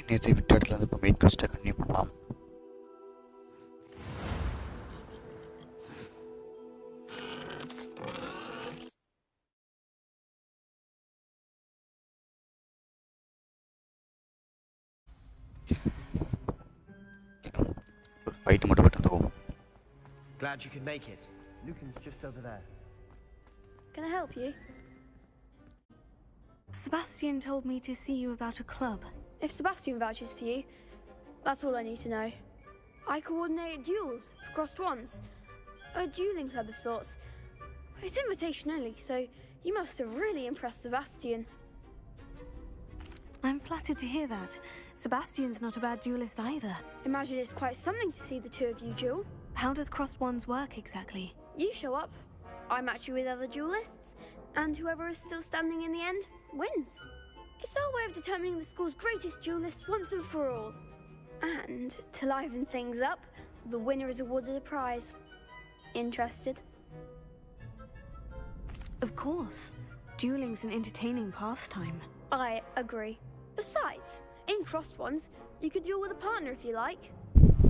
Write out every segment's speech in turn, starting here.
நேற்று விட்ட இடத்துல வந்து இப்போ மெயின் கொஸ்ட்டை கண்டினியூ பண்ணலாம். ஃபைட்டு மட்டும் போட்டு வந்துருவோம். Glad you could make it. Lucan's just over there. Can I help you? Sebastian told me to see you about a club. If Sebastian vouches for you, that's all I need to know. I coordinate duels for crossed ones. A dueling club of sorts. It's invitation only, so you must have really impressed Sebastian. I'm flattered to hear that. Sebastian's not a bad duelist either. Imagine it's quite something to see the two of you duel. How does crossed ones work exactly? You show up, I match you with other duelists, and whoever is still standing in the end wins. It's our way of determining the school's greatest duelist once and for all. And to liven things up, the winner is awarded a prize. Interested? Of course. Dueling's an entertaining pastime. I agree. Besides, in crossed ones, you could duel with a partner if you like.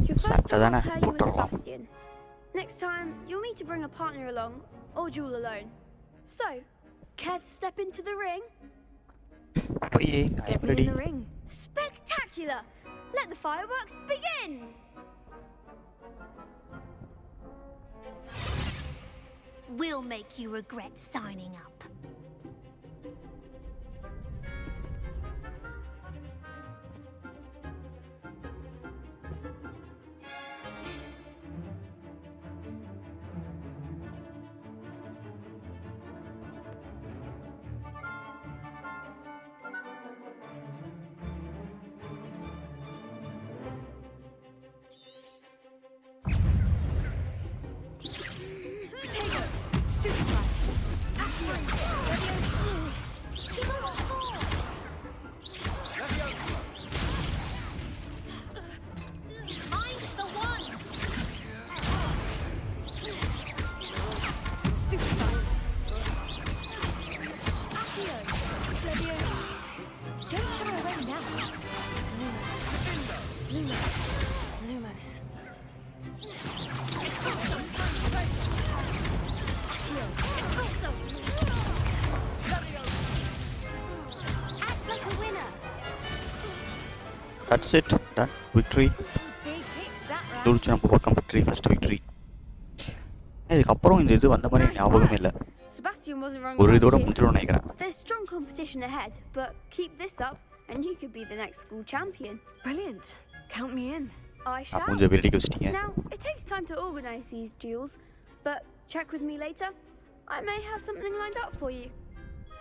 Your first time I'll pair you with Sebastian. Next time, you'll need to bring a partner along, or duel alone. So, care to step into the ring? Oh yeah, I'm Get me ready. in the ring. Spectacular! Let the fireworks begin! We'll make you regret signing up. That's it. Done. Victory. தூள்ச்சு நம்ம பக்கம் victory. First victory. இதுக்கப்புறம் இந்த இது வந்த மாதிரி ஞாபகமே இல்லை. Sebastian wasn't wrong. ஒரு இதோட முடிஞ்சிடும் நினைக்கிறேன். There's strong competition ahead, but keep this up and you could be the next school champion. Brilliant. Count me in. I shall. கொஞ்சம் வெள்ளி வச்சிட்டீங்க. Now, it takes time to organize these duels, but check with me later. I may have something lined up for you.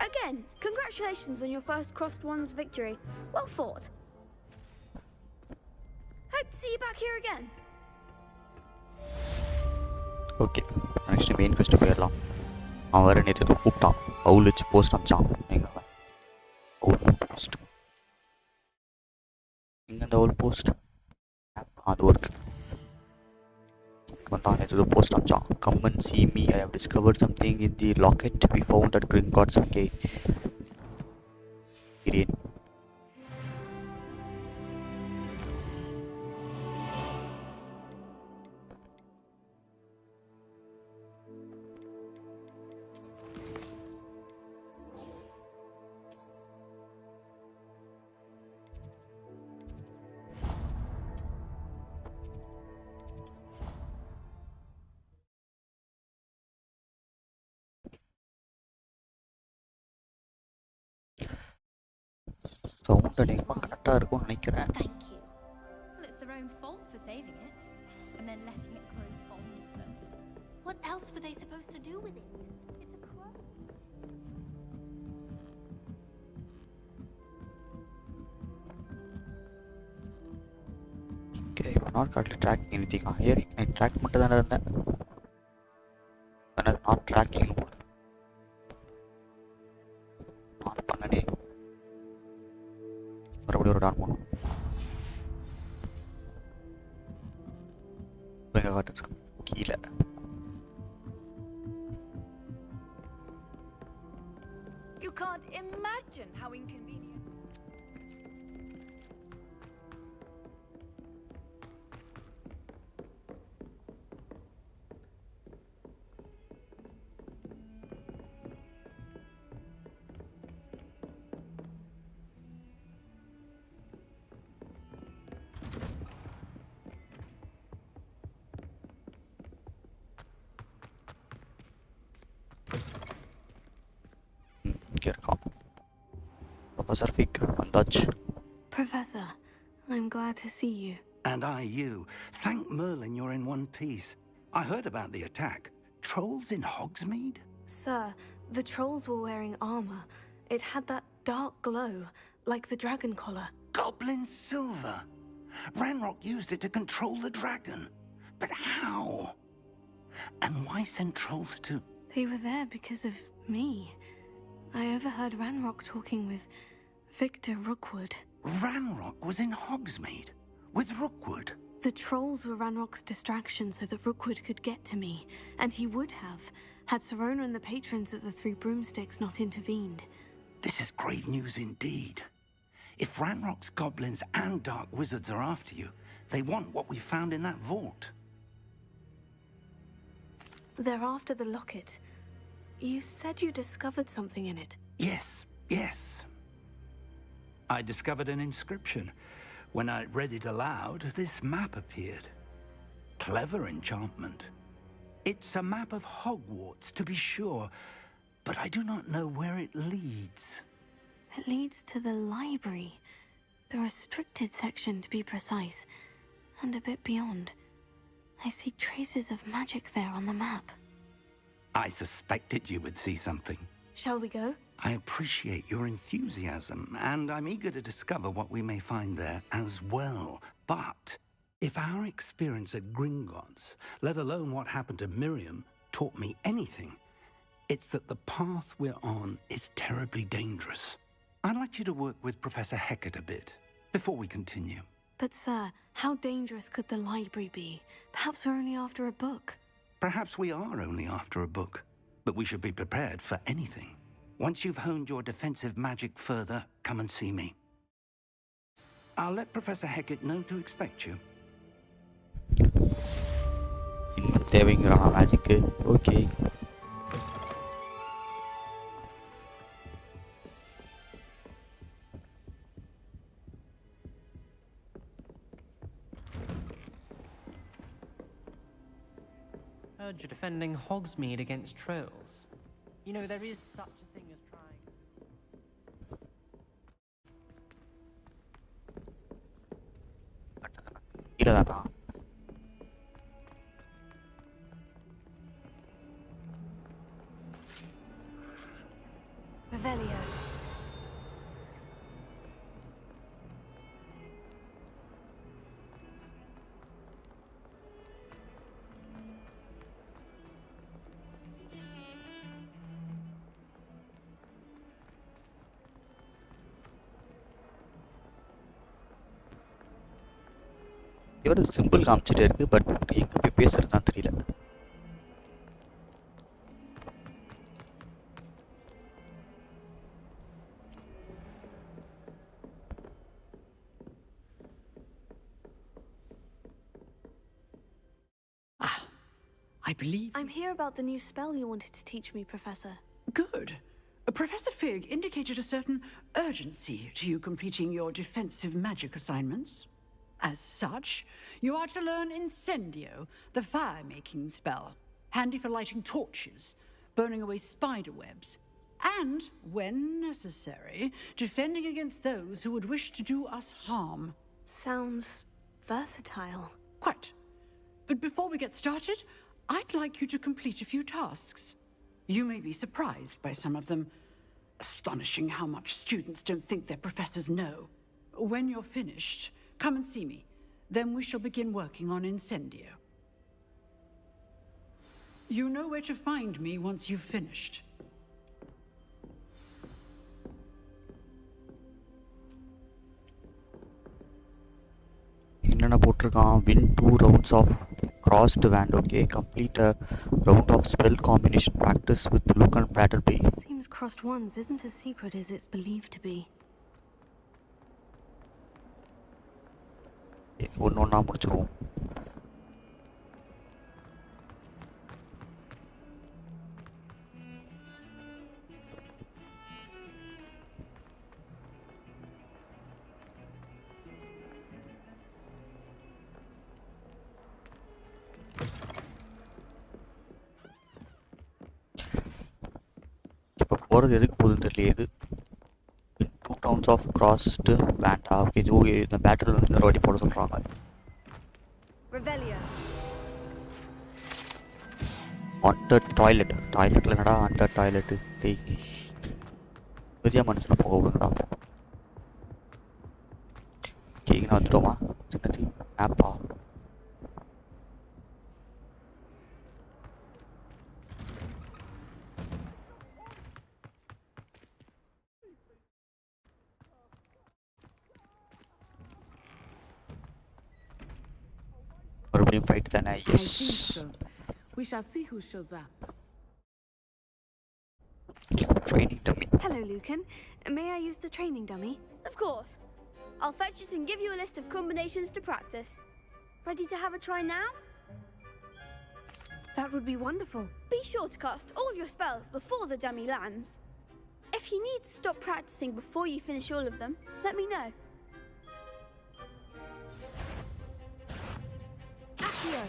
Again, congratulations on your first crossed ones victory. Well fought. Hope to see you back here again. Okay, next main quest போயிடலாம். அவன் வேறு நேற்று ஏதோ கூப்பிட்டான், அவுல் வச்சு post அமிச்சான். எங்க அவுல் post எங்க அந்த அவுல் போஸ்ட் அது ஒர்க் வந்தான். நேற்று ஏதோ போஸ்ட் அமிச்சான். Come and see me, I have discovered something in the locket we found at Gringotts Cave. Zereon. Sound அதிகமாக கரெக்டாக இருக்கும்னு நினைக்கிறேன். Thank you. Well, it's their own fault for saving it, and then letting it grow fond of them. What else were they supposed to do with it? It's a crow. Okay, you are not currently tracking anything. Here, I track மட்டும் தானே இருந்தேன். ஆனால் not tracking போல. நான் பண்ணனே. மறுபடியும் ஒரு Don போகணும். எங்கே காட்டுச்சு கீழே. You can't imagine how inconvenient. இங்கே இருக்கான். ப்ரொஃபஸர் ஃபிக் வந்தாச்சு. Professor, I'm glad to see you. And I you. Thank Merlin you're in one piece. I heard about the attack. Trolls in Hogsmeade? Sir, the trolls were wearing armor. It had that dark glow, like the dragon collar. Goblin silver. Ranrock used it to control the dragon. But how? And why send trolls to... They were there because of me. I overheard Ranrock talking with Victor Rookwood. Ranrock was in Hogsmeade? With Rookwood? The trolls were Ranrock's distraction so that Rookwood could get to me, and he would have, had Serona and the patrons at the Three Broomsticks not intervened. This is grave news indeed. If Ranrock's goblins and dark wizards are after you, they want what we found in that vault. They're after the locket. You said you discovered something in it. Yes. I discovered an inscription. When I read it aloud, this map appeared. Clever enchantment. It's a map of Hogwarts, to be sure, but I do not know where it leads. It leads to the library. The restricted section, to be precise. And a bit beyond. I see traces of magic there on the map. I suspected you would see something. Shall we go? I appreciate your enthusiasm, and I'm eager to discover what we may find there as well. But if our experience at Gringotts, let alone what happened to Miriam, taught me anything, it's that the path we're on is terribly dangerous. I'd like you to work with Professor Hecat a bit before we continue. But sir, how dangerous could the library be? Perhaps we're only after a book. Perhaps we are only after a book, but we should be prepared for anything. Once you've honed your defensive magic further, come and see me. I'll let Professor Hecat know to expect you. இன்னும் தேவைங்கிறானா magic? Okay. Heard you're defending Hogsmeade against trolls. You know, there is such a thing as trying... கீழே தானா? Revelio. இவர் simple காமிச்சிட்டே இருக்கு, but எங்க போய் பேசுறதுதான் தெரியல. I believe... I'm here about the new spell you wanted to teach me, Professor. Good. Professor Fig indicated a certain urgency to you completing your defensive magic assignments. As such, you are to learn Incendio, the fire-making spell, handy for lighting torches, burning away spider webs, and, when necessary, defending against those who would wish to do us harm. Sounds versatile. Quite. But before we get started, I'd like you to complete a few tasks. You may be surprised by some of them. Astonishing how much students don't think their professors know. When you're finished, come and see me. Then we shall begin working on Incendio. You know where to find me once you've finished. என்னென்ன போட்டிருக்கான்? win 2 rounds of crossed wand. Okay, complete a round of spell combination practice with Luke and Brattleby. Seems crossed wands isn't as secret as it's believed to be. ஒன்று ஒன்றா முடிச்சிருவோம். இப்போ போகிற போகிறது எதுக்கு போகுதுன்னு தெரியல. இது 2 rounds of crossed band. Okay இது ஓகே. இந்த பேட்டில் வந்து இன்னொரு வாட்டி போட சொல்கிறாங்க. Under toilet. டாய்லெட்டில் என்னடா அண்டர் டாய்லெட்டு? டேய் பெரிய மனுஷனை போக விடுங்கடா. கேக்குன்னு வந்துட்டோமா? சின்னச்சி மேப்பா. மறுபடியும் ஃபைட் தானே? S. We shall see who shows up. Training dummy. Hello, Lucan. May I use the training dummy? Of course. I'll fetch it and give you a list of combinations to practice. Ready to have a try now? That would be wonderful. Be sure to cast all your spells before the dummy lands. If you need to stop practicing before you finish all of them, let me know. Accio.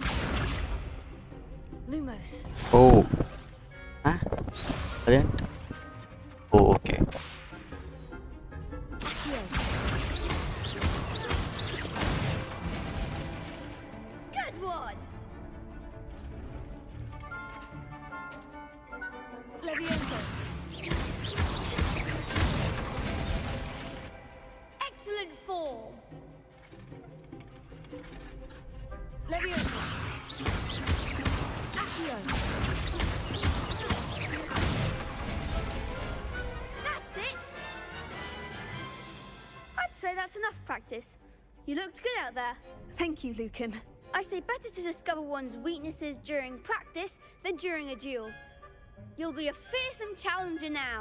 Lumos. Oh. Huh? Again? Oh, okay. Accio. Good one! Levioso. Excellent form! Levioso. Accio. That's it! I'd say that's enough practice. You looked good out there. Thank you, Lucan. I say better to discover one's weaknesses during practice than during a duel. You'll be a fearsome challenger now.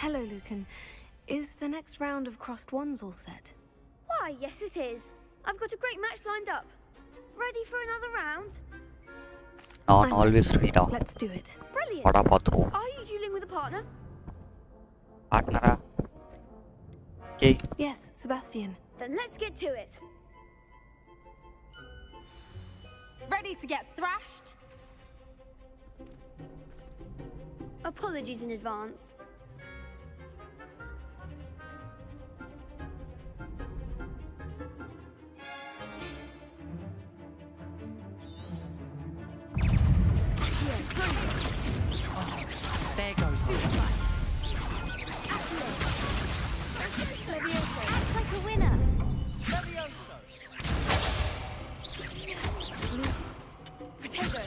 Hello, Lucan. Is the next round of crossed wands all set? Why, yes it is. I've got a great match lined up. Ready for another round? நான் I'm always ready. ready. Let's do it. Brilliant. படா பார்த்துருவோம். Are you dueling with a partner? பார்ட்னரா? Okay. Yes, Sebastian. Then let's get to it. Ready to get thrashed? Apologies in advance. There goes one. Levioso, like a winner. Potato.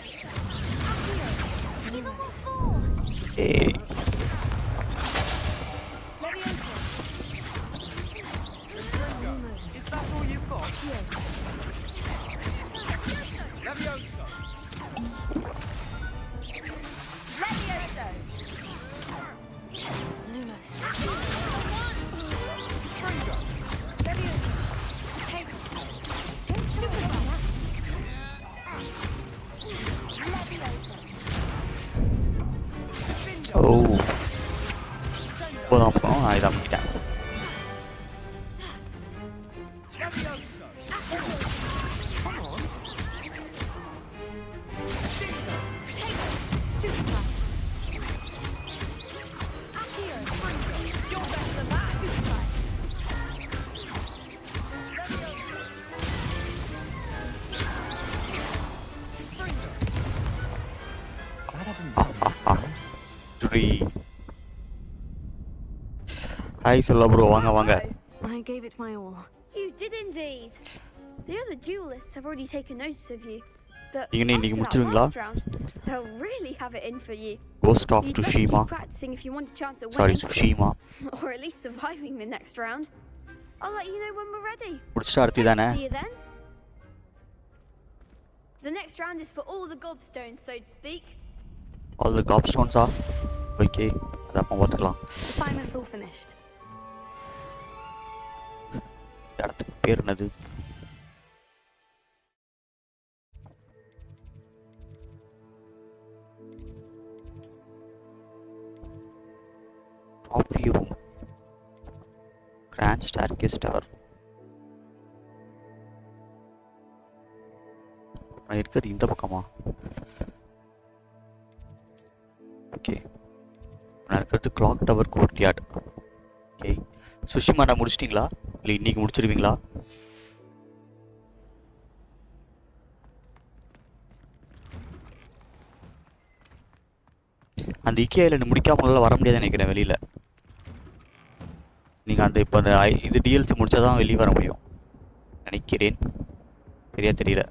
Give them a force. Hey. Levioso. Is that all you've got? Levioso. Lumos. Levioso. Potato. Don't stupefy that. Levioso. Oh. போதும் நான் இதை அமைக்கிட்டேன். Hi, சொல்ல bro, வாங்க வாங்க. I gave it my all. You did indeed. The other duelists have already taken notice of you, but நீங்க after இன்னைக்கு that முடிச்சிருவீங்களா? last round, they'll really have it in for you. Ghost of You'd better Tsushima. keep practicing if you want a chance at Sorry, winning, Tsushima. or at least surviving the next round. I'll let you know when we're ready. முடிச்சிட்டு அடுத்து தானே? See you then. The next round is for all the gobstones, so to speak. All the gobstones off. Okay, அதை அப்போ பார்த்துக்கலாம். Assignment's all finished. இடத்துக்கு பேர் என்னது? Trophy room. Grand staircase tower. நான் இருக்கிறது இந்த பக்கமா? ஓகே, நான் இருக்கிறது clock tower courtyard. Okay, Tsushima நான் முடிச்சிட்டிங்களா இல்லை இன்னைக்கு முடிச்சிருவீங்களா? அந்த இக்கே ஐலண்ட் முடிக்காம முதல்ல வர முடியாதுன்னு நினைக்கிறேன் வெளியில. நீங்க அந்த இப்போ அந்த இது டிஎல்சி முடிச்சாதான் வெளியே வர முடியும் நினைக்கிறேன். சரியா தெரியல,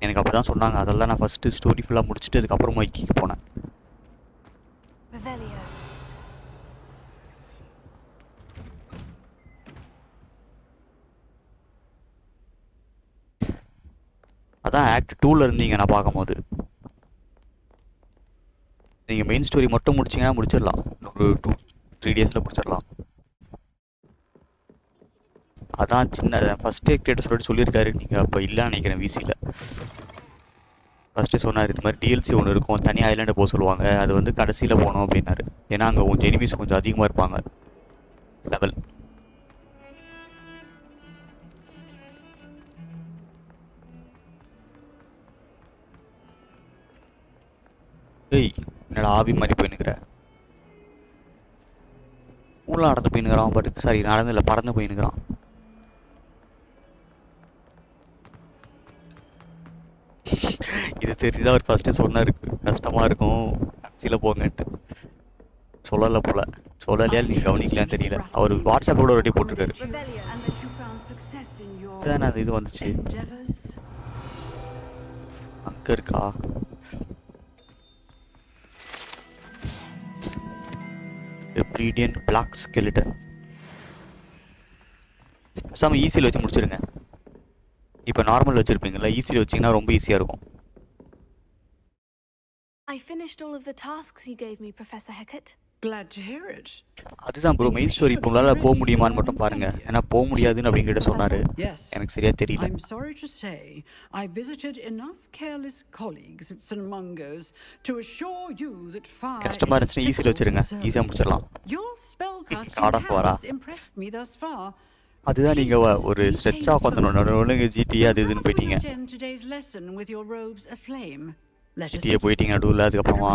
எனக்கு அப்படிதான் சொன்னாங்க. அதெல்லாம் நான் ஃபர்ஸ்ட் ஸ்டோரி ஃபுல்லா முடிச்சுட்டு அதுக்கப்புறமா இக்கிக்கு போனேன். அதான் ஆக்ட் 2ல இருந்தீங்க நான் பார்க்கும்போது. நீங்கள் மெயின் ஸ்டோரி மட்டும் முடிச்சிங்கன்னா முடிச்சிடலாம், ஒரு 2-3 டேஸில் முடிச்சிடலாம். அதான் சின்ன ஃபஸ்ட்டே கிரியேட்டர் சொல்லியிருக்காரு. நீங்கள் அப்போ இல்லைன்னு நினைக்கிறேன் விசியில். ஃபஸ்ட்டே சொன்னார் இது மாதிரி டிஎல்சி ஒன்று இருக்கும், தனி ஐலாண்டை போக சொல்லுவாங்க, அது வந்து கடைசியில் போகணும் அப்படின்னாரு. ஏன்னா அங்கே கொஞ்சம் எனிமீஸ் கொஞ்சம் அதிகமாக இருப்பாங்க லெவல். ஏய் என்னடா ஆவி மாதிரி போயின்னுக்கிற? ஊரில் நடந்து போயின்னுக்கிறான். பட் சாரி, நடந்து இல்லை, பறந்து போயின்னுக்கிறான். இது தெரிஞ்சுதான் அவர் ஃபர்ஸ்டே சொன்னார் கஷ்டமா இருக்கும் கடைசியில் போங்கன்ட்டு. சொல்லலை போல, சொல்லலையா நீங்கள் கவனிக்கலான்னு தெரியல. அவர் வாட்ஸ்அப்போட ரெடி போட்டிருக்காரு. அதான் அது இது வந்துச்சு அங்கே இருக்கா? Brilliant black skeleton. சம ஈஸியில் வச்சு முடிச்சிருங்க. இப்போ நார்மல் வச்சிருப்பீங்கல்ல, ஈஸியில் வச்சிங்கன்னா ரொம்ப ஈஸியாக இருக்கும். I finished all of the tasks you gave me, Professor Hecat. Glad to hear it. அதுதான் ப்ரோ மெயின் ஸ்டோரி இப்போ உங்களால் போக முடியுமான்னு மட்டும் பாருங்க. ஏன்னா போக முடியாதுன்னு அப்படிங்கிட்ட சொன்னாரு. எனக்கு சரியா தெரியல. I'm sorry to say I visited enough careless colleagues at St. Mungo's to assure you that fire கஷ்டமா இருந்துச்சுன்னா ஈஸியில் வச்சிருங்க, ஈஸியாக முடிச்சிடலாம். Your spellcasting has impressed me thus far. அதுதான் நீங்க ஒரு ஸ்ட்ரெச்சா உட்காந்துணும். நடுவுல ஜிடி அது இதுன்னு போயிட்டீங்க. ஜிடிஏ போயிட்டீங்க நடுவில். அதுக்கப்புறமா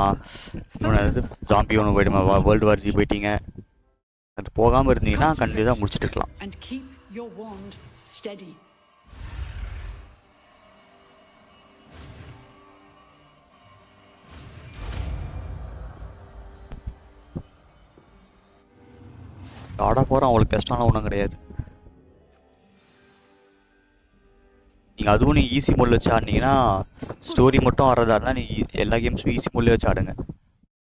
ஜாம்பி ஒன்று போயிடுமா, வேர்ல்டு வார் ஜி போயிட்டீங்க. அது போகாமல் இருந்தீங்கன்னா கண்டிப்பாக முடிச்சுட்டு இருக்கலாம். ஆடா போகிறோம், அவளுக்கு கஷ்டம்லாம் ஒன்றும் கிடையாது. நீங்கள் அதுவும் நீங்கள் ஈஸி மோடில் வச்சு ஆடினீங்கன்னா ஸ்டோரி மட்டும் ஆடுறதா இருந்தால் நீங்கள் எல்லா கேம்ஸும் ஈஸி மோட்லேயே வச்சு ஆடுங்க.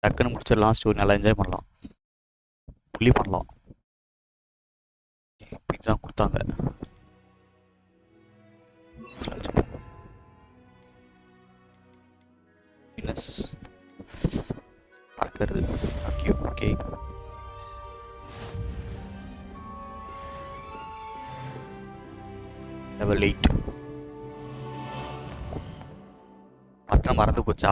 டக்குன்னு முடிச்சிடலாம், ஸ்டோரி நல்லா என்ஜாய் பண்ணலாம், புள்ளி பண்ணலாம். இப்படிதான் கொடுத்தாங்க. பார்க்கறது ஓகே. லெவல் 8 பட்டம் மறந்து போச்சா?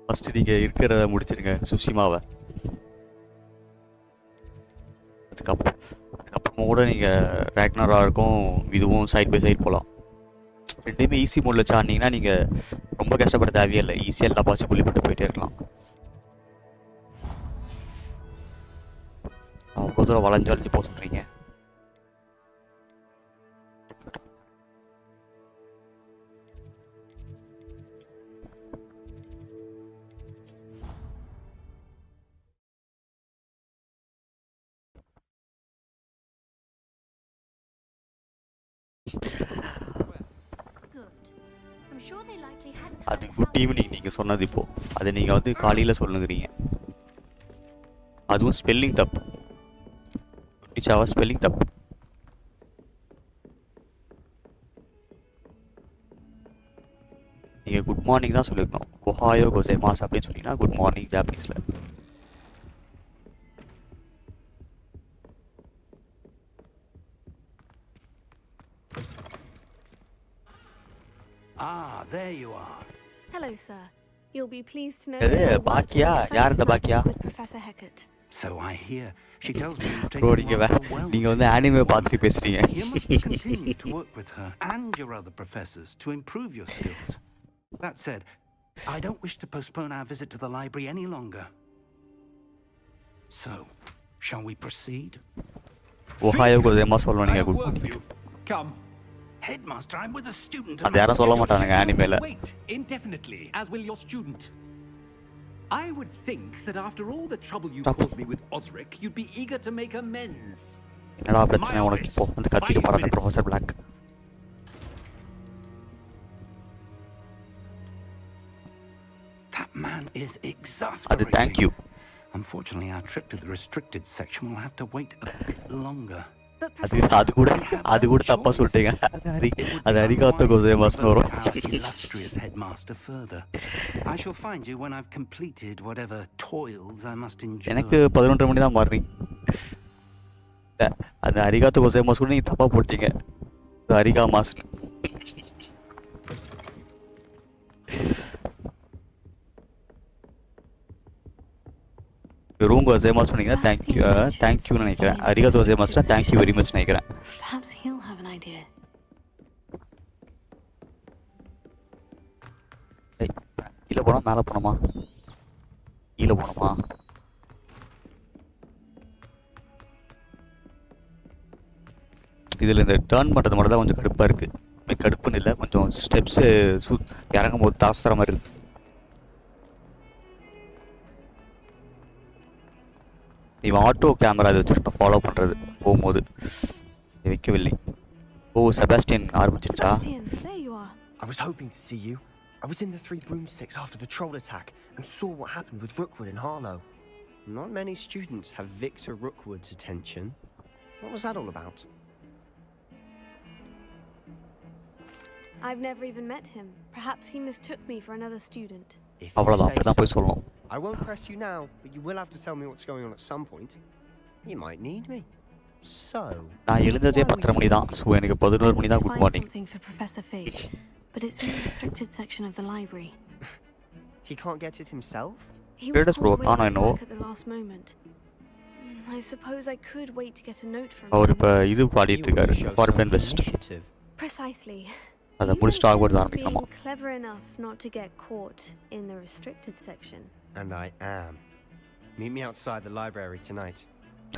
ஃபர்ஸ்ட் நீங்க இருக்கிறத முடிச்சிருங்க சுஷிமாவை. அதுக்கப்புறமா கூட நீங்க ரேக்னரா இருக்கும் இதுவும் சைட் பை சைட் போகலாம். ரெண்டுமே ஈஸி மோட்ல வச்சு ஆடினீங்கன்னா நீங்க ரொம்ப கஷ்டப்பட தேவையே இல்லை, ஈஸியாக எல்லா பாசி புள்ளி போட்டு போயிட்டே இருக்கலாம். அவ்வளோ தூரம் வளைஞ்சு வளைஞ்சு போக சொல்றீங்க. அது குட் ஈவினிங் நீங்க சொன்னது. இப்போ அதை நீங்க வந்து காலையில சொல்லுங்கிறீங்க. அதுவும் ஸ்பெல்லிங் தப்பு. குட்டிச்சாவா ஸ்பெல்லிங் தப்பு. நீங்க குட் மார்னிங் தான் சொல்லிருக்கணும். ஒஹாயோ கோசைமாஸ் அப்படின்னு சொன்னீங்கன்னா குட் மார்னிங் ஜாப்பனீஸ்ல. Ah, there you are. Hello, sir. You'll be pleased to know that Bakia, yaar the Bakia with Professor Hecat. So I hear. She tells me you've bro, taken well. நீங்க வந்து anime பார்த்துட்டு பேசுறீங்க. You must continue to work with her and your other professors to improve your skills. That said, I don't wish to postpone our visit to the library any longer. So, shall we proceed? ஒஹாயோ கோசேமா சொல்லணும் I நீங்க have good work for you. Come. Headmaster, I'm with a student. அது யாரும் சொல்ல மாட்டானுங்க அனிமேல. Wait indefinitely, as will your student. I would think that after all the trouble you caused me with Osric, you'd be eager to make amends. என்னடா பிரச்சனை உனக்கு இப்போ வந்து கத்திட்டு போறாங்க professor Black. That man is அது exasperating. thank you. Unfortunately, our trip to the restricted section will have to wait a bit longer. But அது கூட தப்பா சொல்லிட்டீங்க. அது அரிகாத்தோ கோசேமாஸ்னு வரும். Our illustrious headmaster further. I shall find you when I've completed whatever toils I must endure. எனக்கு 11:30 மணி தான் morning. அது அரிகாத்தோ கோசேமாஸ் கூட நீங்க தப்பா போட்டீங்க. அது அரிகா மாஸ். ரூம் கோசேமாஸ் சொன்னீங்கன்னா தேங்க் யூ நினைக்கிறேன். அரிகாத்தோ கோசேமாஸ்னா தேங்க் யூ வெரி மச் நினைக்கிறேன். Perhaps he'll have an idea. கீழே போனா மேலே போனோமா? கீழே போனோமா? இதில் இந்த டேர்ன் பண்ணுறது மட்டும் தான் கொஞ்சம் கடுப்பாக இருக்குது. கடுப்புன்னு இல்லை, கொஞ்சம் ஸ்டெப்ஸு இறங்கும் போது தாசுற மாதிரி இருக்கு. இவன் ஆட்டோ கேமரா இது வச்சுருக்கோம் ஃபாலோ பண்ணுறது போகும்போது. வைக்கவில்லை. ஓ Sebastian ஆரம்பிச்சிருச்சா? Sebastian, there you are. I was hoping to see you. I was in the Three Broomsticks after the troll attack and saw what happened with Rookwood and Harlow. Not many students have Victor Rookwood's attention. What was that all about? I've never even met him. Perhaps he mistook me for another student. If you அவ்வளோதான், say அப்படிதான் போய் so. சொல்லணும். I won't press you now, but you will have to tell me what's going on at some point. You might need me. So, நான் எழுந்ததே 10:30 மணி தான். So எனக்கு 11 மணி தான் good Find morning. something for Professor Fig, but it's in the restricted section of the library. he can't get it himself? He Where was does bro called away Kana by know? work at the last moment. I suppose I could wait to get a note from அவர் him. இப்போ இது You பாடிட்டு want to இருக்காரு, show ஃபார்பன் some best. initiative. Precisely. அதை He முடிச்சுட்டு mentioned Hogwarts ஆரம்பிக்கலாமா? being clever enough not to get caught in the restricted section. And I am. Meet me outside the library tonight.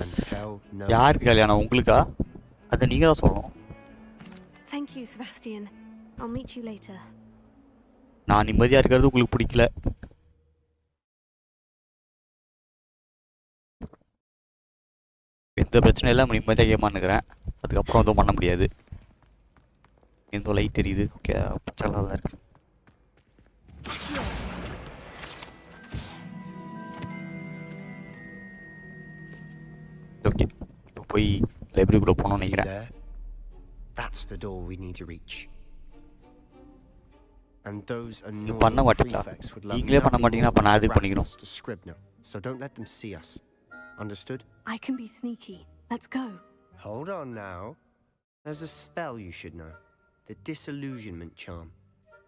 And tell no யாருக்கு கல்யாணம், உங்களுக்கா? அதை நீங்க தான் சொல்லணும். Thank you, Sebastian. I'll meet you later. நான் நிம்மதியா இருக்கிறது உங்களுக்கு பிடிக்கல. எந்த பிரச்சனையும் இல்லை, நிம்மதியாக ஏமாந்துக்கிறேன். அதுக்கப்புறம் எதுவும் பண்ண முடியாது. எந்த லைட் தெரியுது. ஓகே, பச்சைலாம் தான் இருக்கு. ஓகே, இப்போ போய் லைப்ரரிக்குள்ளே போகணும்னு See நினைக்கிறேன். there? That's the door we need to reach. And those annoying பண்ண மாட்டீங்களா? prefects would love நீங்களே பண்ண nothing மாட்டீங்கன்னா more அப்போ நான் than எதுக்கு to பண்ணிக்கணும்? rat us to Scribner. So don't let them see us. Understood? I can be sneaky. Let's go. Hold on now. There's a spell you should know. The disillusionment charm.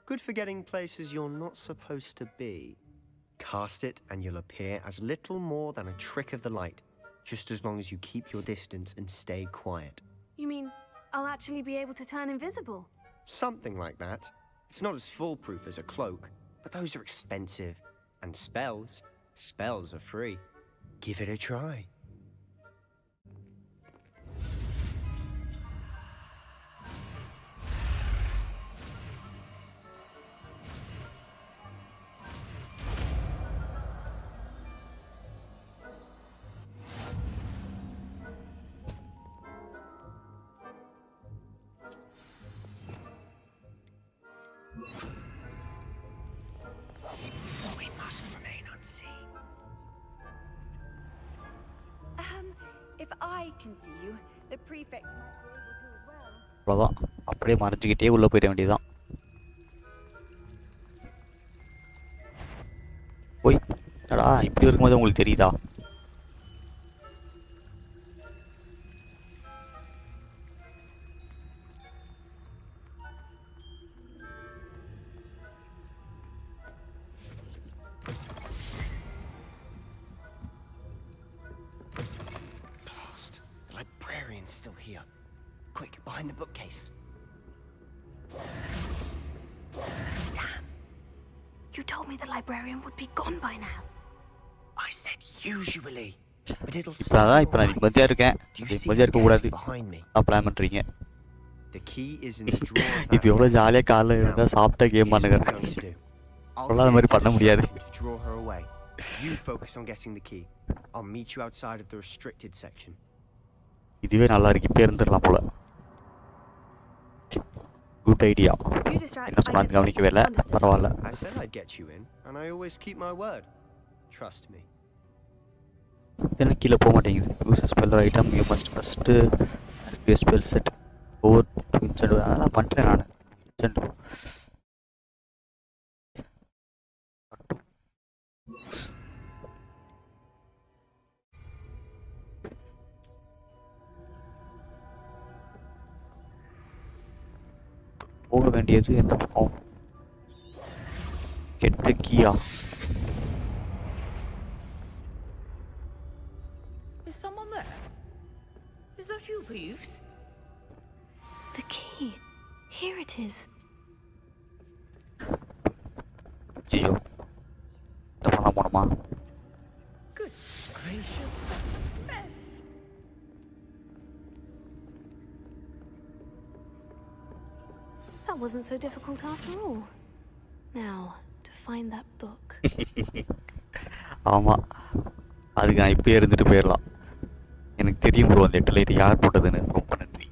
Good for getting places you're not supposed to be. Cast it and you'll appear as little more than a trick of the light, just as long as you keep your distance and stay quiet. You mean I'll actually be able to turn invisible? Something like that. It's not as foolproof as a cloak, but those are expensive. And spells are free. Give it a try. We must remain unseen. If I can see you, the prefect might be able to as well. அவ்வளோதான், அப்படியே மறைஞ்சிக்கிட்டே உள்ளே போயிட வேண்டியதுதான். போய் என்னடா இப்படி இருக்கும்போது உங்களுக்கு தெரியுதா? Blast. The librarian's still here. Quick, behind the bookcase. Damn. You told me the librarian would be gone by now. I said usually, but it'll இப்போ stay அதான் இப்போ நான் alright. நிம்மதியாக இருக்கேன். Do you see நிம்மதியாக the இருக்கக்கூடாது desk behind me? Plan பண்ணுறீங்க. The key is in the drawer of இப்போ that எவ்வளோ desk. ஜாலியாக காலைல Now, இருந்தால் சாப்பிட்டா கேம் here's what பண்ணுங்க. we're going to do. I'll சொல்லாத மாதிரி create a பண்ண முடியாது. distraction to draw her away. You focus on getting the key. I'll meet you outside of the restricted section. இதுவே நல்லா இருக்கு. இப்போ இருந்துடலாம் போல. Good idea. You distract, என்ன I சொன்னாங்க get கவனிக்கவே இல்லை. Understood. பரவாயில்ல. I said I'd get you in, and I always keep my word. Trust me. இதெல்லாம் கீழே போக மாட்டேங்குது. Use spell item you must first spell set over அதெல்லாம் பண்ணுறேன் நான். போக வேண்டியது எந்த பக்கம்? கெட்ட கீயா? Is someone there? Is that you, Peeves? The key. Here it is. ஐயோ இந்த பண்ணலாம் போனோமா? Good gracious. Mess. That wasn't so difficult after all. Now, to find that book. ஆமாம் அதுக்கு நான் இப்பயே இருந்துட்டு போயிடலாம். எனக்கு தெரியும் ப்ரோ அந்த 8 லைட் யார் போட்டதுன்னு. ரொம்ப நன்றி.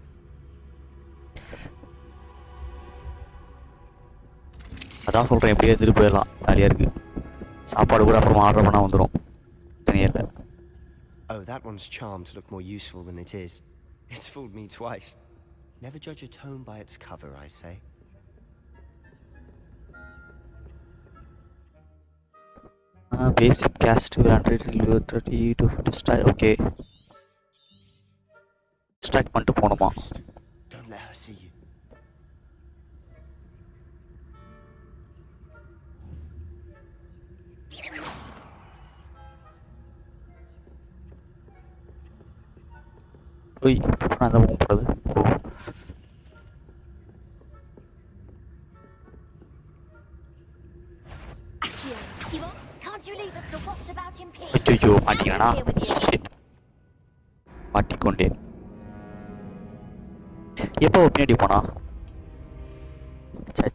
அதான் சொல்கிறேன் எப்படியே இருந்துட்டு போயிடலாம். ஜாலியாக இருக்குது. சாப்பாடு கூட அப்புறமா ஆர்டர் பண்ணால் வந்துடும். தனியாக இல்லை. Oh, that one's charmed to look more useful than it is. It's fooled me twice. Never judge a tome by its cover, I say. Basic cast 130 to distract. Okay. Distract பண்ணிட்டு போகணுமா? Don't let her see you. ஓய் நான் அந்த பக்கம் போகிறது. Can't you leave us to watch about him, Pierce? ஐயோ மாட்டிக்கணா. மாட்டிக்கொண்டேன். எப்போ பின்னாடி போனா? சே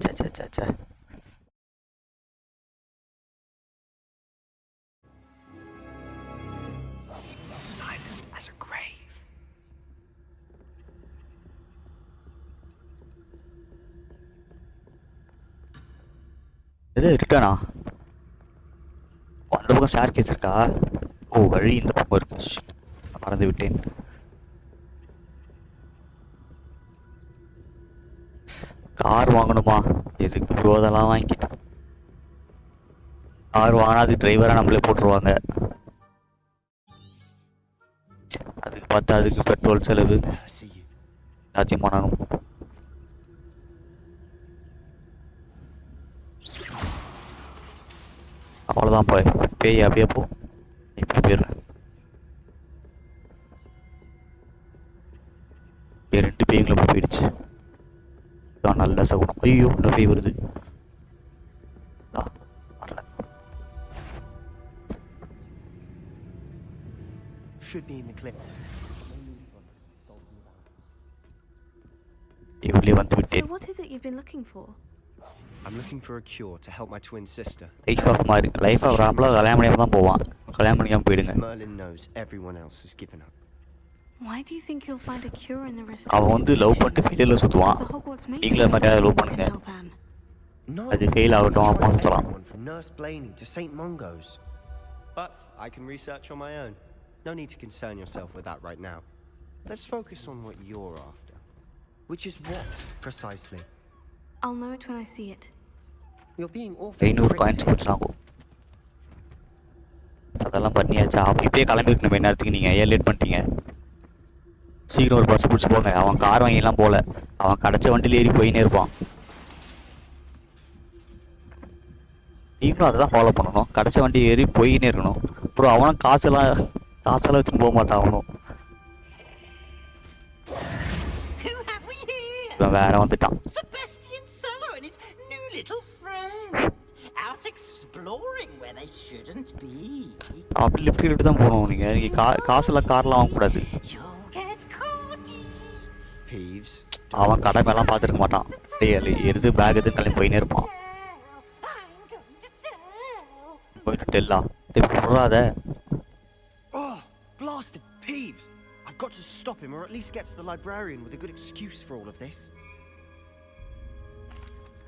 Silent as a grave. இது ரிட்டர்னா? அந்த பக்கம் ஸ்டார் கேஸ் இருக்கா? ஓ வழி இந்த பக்கம் இருக்கு. மறந்து விட்டேன். கார் வாங்கணுமா? எதுக்கு ப்ரோ அதெல்லாம் வாங்கிட்டு? கார் வாங்கினா அது டிரைவராக நம்மளே போட்டுருவாங்க. அதுக்கு பார்த்தா அதுக்கு பெட்ரோல் செலவு எல்லாத்தையும் பண்ணணும். அவ்வளோதான் போய் பேய் அப்படியே போ. இப்போ போயிடுறேன். 2 பேய்களும் போயிடுச்சு. நல்ல சகுனம். ஐயோ இன்னும் பேய் வருது. வரல. Should be in the clip. உள்ளே வந்து விட்டேன். So what is it you've been looking for? I'm looking for a cure to help my twin sister. Life of ராம்ல கல்யாணம் பண்ணியாம தான் போவான். கல்யாணம் பண்ணியாம போயிடுங்க. Merlin knows everyone else has given up. Why do you think you'll find a cure in the restricted அவன் வந்து love பண்ணிட்டு ஃபெயிலியர்ல சுத்துவான். நீங்களே மாதிரியா லவ் பண்ணுங்க. அது ஃபெயில் ஆகட்டும் அப்போ சுத்தலாம். From Nurse Blaney to St. Mungo's. But I can research on my own. No need to concern yourself with that right now. Let's focus on what you're after. Which is what, precisely? I'll know it when I see it. You're being awfully 500 coins கொடுத்துட்டாங்க. அதெல்லாம் பண்ணியாச்சா? அப்போ இப்பயே கிளம்பிருக்கணும். நேரத்துக்கு நீங்கள் ஏன் late பண்ணிட்டீங்க? சீக்கிரம் ஒரு பஸ் பிடிச்சி போங்க. அவன் கார் வாங்கிலாம் போகல. அவன் கிடைச்ச வண்டியில் ஏறி போயினே இருப்பான். நீங்களும் அதை தான் ஃபாலோ பண்ணணும். கிடைச்ச வண்டி ஏறி போயினே இருக்கணும். அப்புறம் அவனும் காசெல்லாம் வச்சு போக மாட்டான். அவனும் இவன் வேற வந்துட்டான். Sebastian Solo and his new little friend. Out exploring where they shouldn't be. அப்படி லிஃப்ட் தான் போகணும். நீங்க காசுல கார்லாம் வாங்க கூடாது. You'll get caught. Peeves. அவன் கடை மேலாம் பார்த்துருக்க மாட்டான். எது பேக் எது கிளம்பி போயினே இருப்பான். போயிட்டு டெல்லா திருப்பி போடாத. Oh, blasted Peeves! I've got to stop him, or at least get to the librarian with a good excuse for all of this.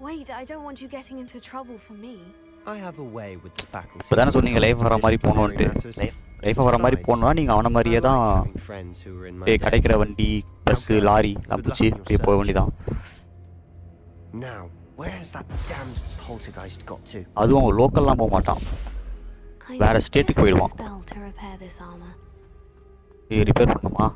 Wait, I don't want you getting into trouble for me. I have a way with the faculty. இப்பதானே சொன்னீங்க life வர மாதிரி போகணுன்ட்டு. Life வர மாதிரி போகணும்னா நீங்க அவன மாதிரியே தான் கிடைக்கிற வண்டி பஸ் லாரி லம்பிச்சு அப்படியே போக வேண்டியதான். Now, where's that damned poltergeist got to? அதுவும் அவன் லோக்கல்லாம் போக மாட்டான். வேற ஸ்டேட்டுக்கு போயிடுவான். ரிப்பேர் பண்ணுமா?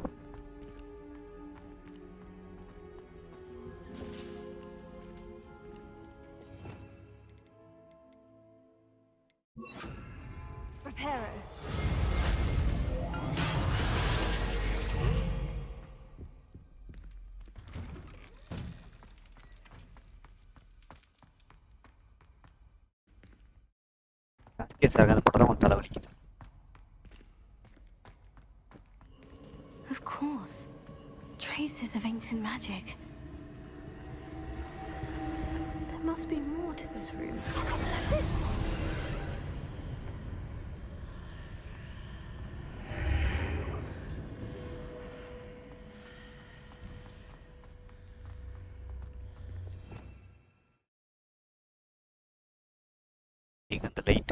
Of course. Traces of ancient magic. There must be more to this room. That's it. the light.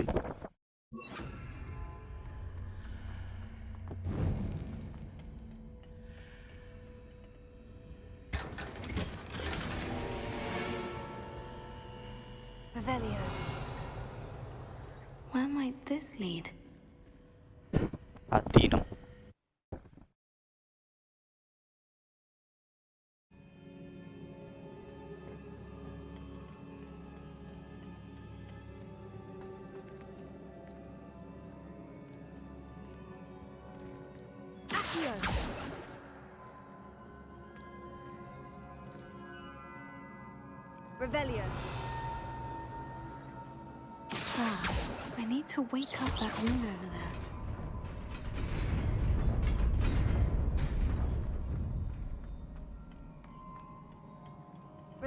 Revelio. Where might this lead? Athena. Revelio. Ah, I need to wake up that moon over there.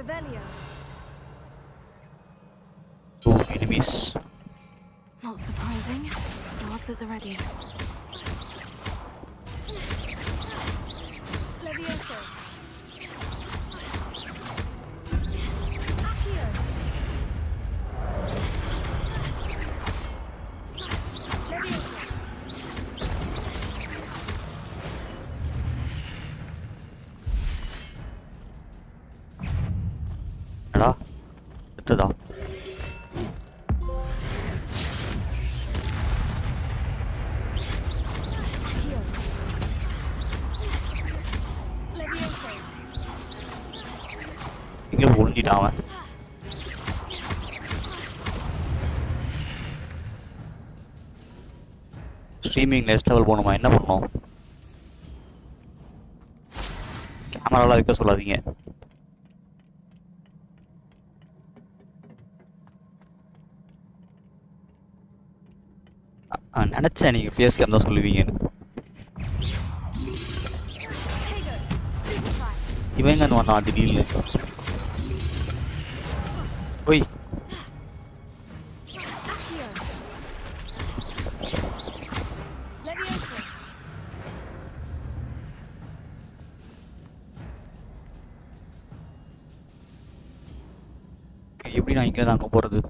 Revelio. Two enemies. Not surprising. Dogs at the ready. Levioso. Tada. இங்க ஓடிட்டான் அவன். Streaming next level போணுமா? என்ன பண்ணணும்? கேமராலாம் வைக்க சொல்லாதீங்க. நினைச்சேன் நீங்க PS கேம் தான் சொல்லுவீங்கன்னு. இவன் எங்க வந்தான் திடீர்னு? ஓய் எப்படி நான் இங்க தான் அங்க போறது?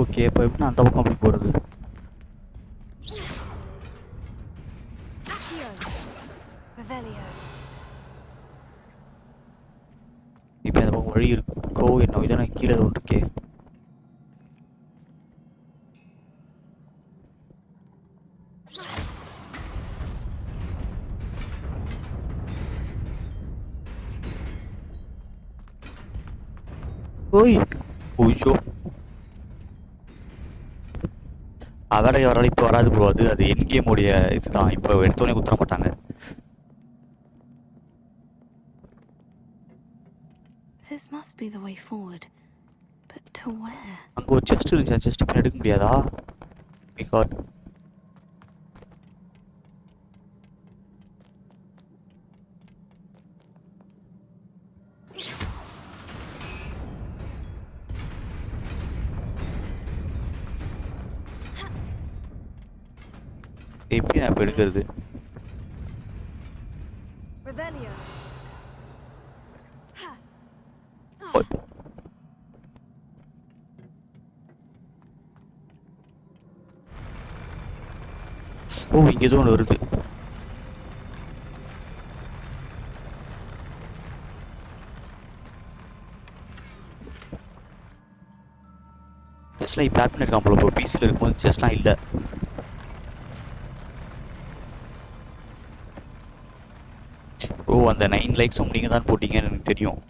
ஓகே, இப்போ எப்படி நான் அந்த பக்கம் போய் போறது? இப்போ அந்த பக்கம் வழி இருக்கோ என்ன? இதை நான் கீழே இருக்கே. ஓய் ஓய்யோ வேலைக்கு வராலும் இப்போ வராது ப்ரோ. அது என் கேம் உடைய இதுதான். இப்போ எடுத்தோடனே குத்துற மாட்டாங்க. This must be the way forward. But to where? அங்க ஒரு செஸ்ட் இருந்துச்சு. செஸ்ட் போய் எடுக்க முடியாதா? My God. எப்படி நான் இப்போ எடுக்கிறது? ஓ, இங்க ஏதோ ஒன்று வருது. செஸ்லாம் இப்போ ஆட் பண்ணியிருக்கான் போல ப்ரோ. பிசியில் இருக்கும்போது செஸ்லாம் இல்லை. ஓ, அந்த 9 லைக்ஸும் நீங்கள் தான் போட்டீங்கன்னு எனக்கு தெரியும்.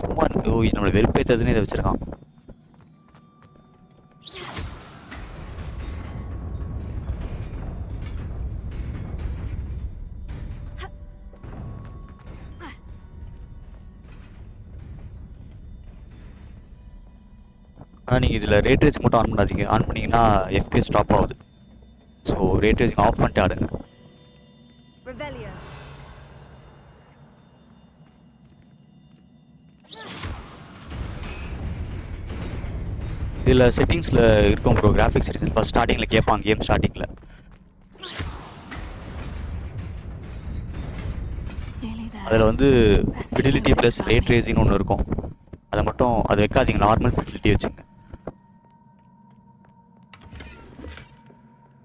சும்மா ஓ, நம்மளை வெறுப்பேற்றதுன்னு இதை வச்சிருக்கான். ஆனால் நீங்கள் இதில் ரேட் ரேசிங் மட்டும் ஆன் பண்ணாதீங்க. ஆன் பண்ணிங்கன்னா எஃபிஎஸ் ஸ்டாப் ஆகுது. ஸோ ரேட் ரேசிங் ஆஃப் பண்ணிட்டு ஆடுங்க. இதில் செட்டிங்ஸில் இருக்கும் ப்ரோ கிராஃபிக்ஸ் செட்டிங்ஸ். ஃபஸ்ட் ஸ்டார்டிங்கில் கேட்பாங்க கேம் ஸ்டார்டிங்கில். அதில் வந்து ஃபிடிலிட்டி ப்ளஸ் ரேட் ரேசிங்னு ஒன்று இருக்கும். அதை மட்டும் அதை வைக்காதீங்க. நார்மல் ஃபிடிலிட்டி வச்சுங்க.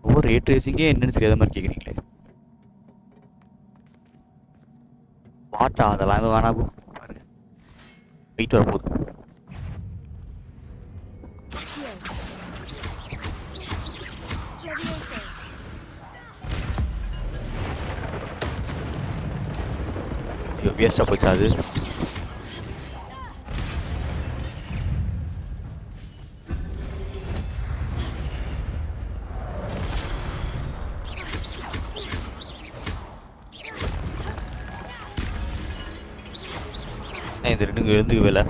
ஓ, ரேட் ரேசிங்கே என்னன்னு தெரியாத மாதிரி கேட்குறீங்களே. பாட்டா அதெல்லாம் எதுவும் வேணா பாருங்க. வெயிட் வரப்போகுது. வேஸ்டாக போச்சா அது? இந்த ரெண்டு எழுந்துக்கு வேலை.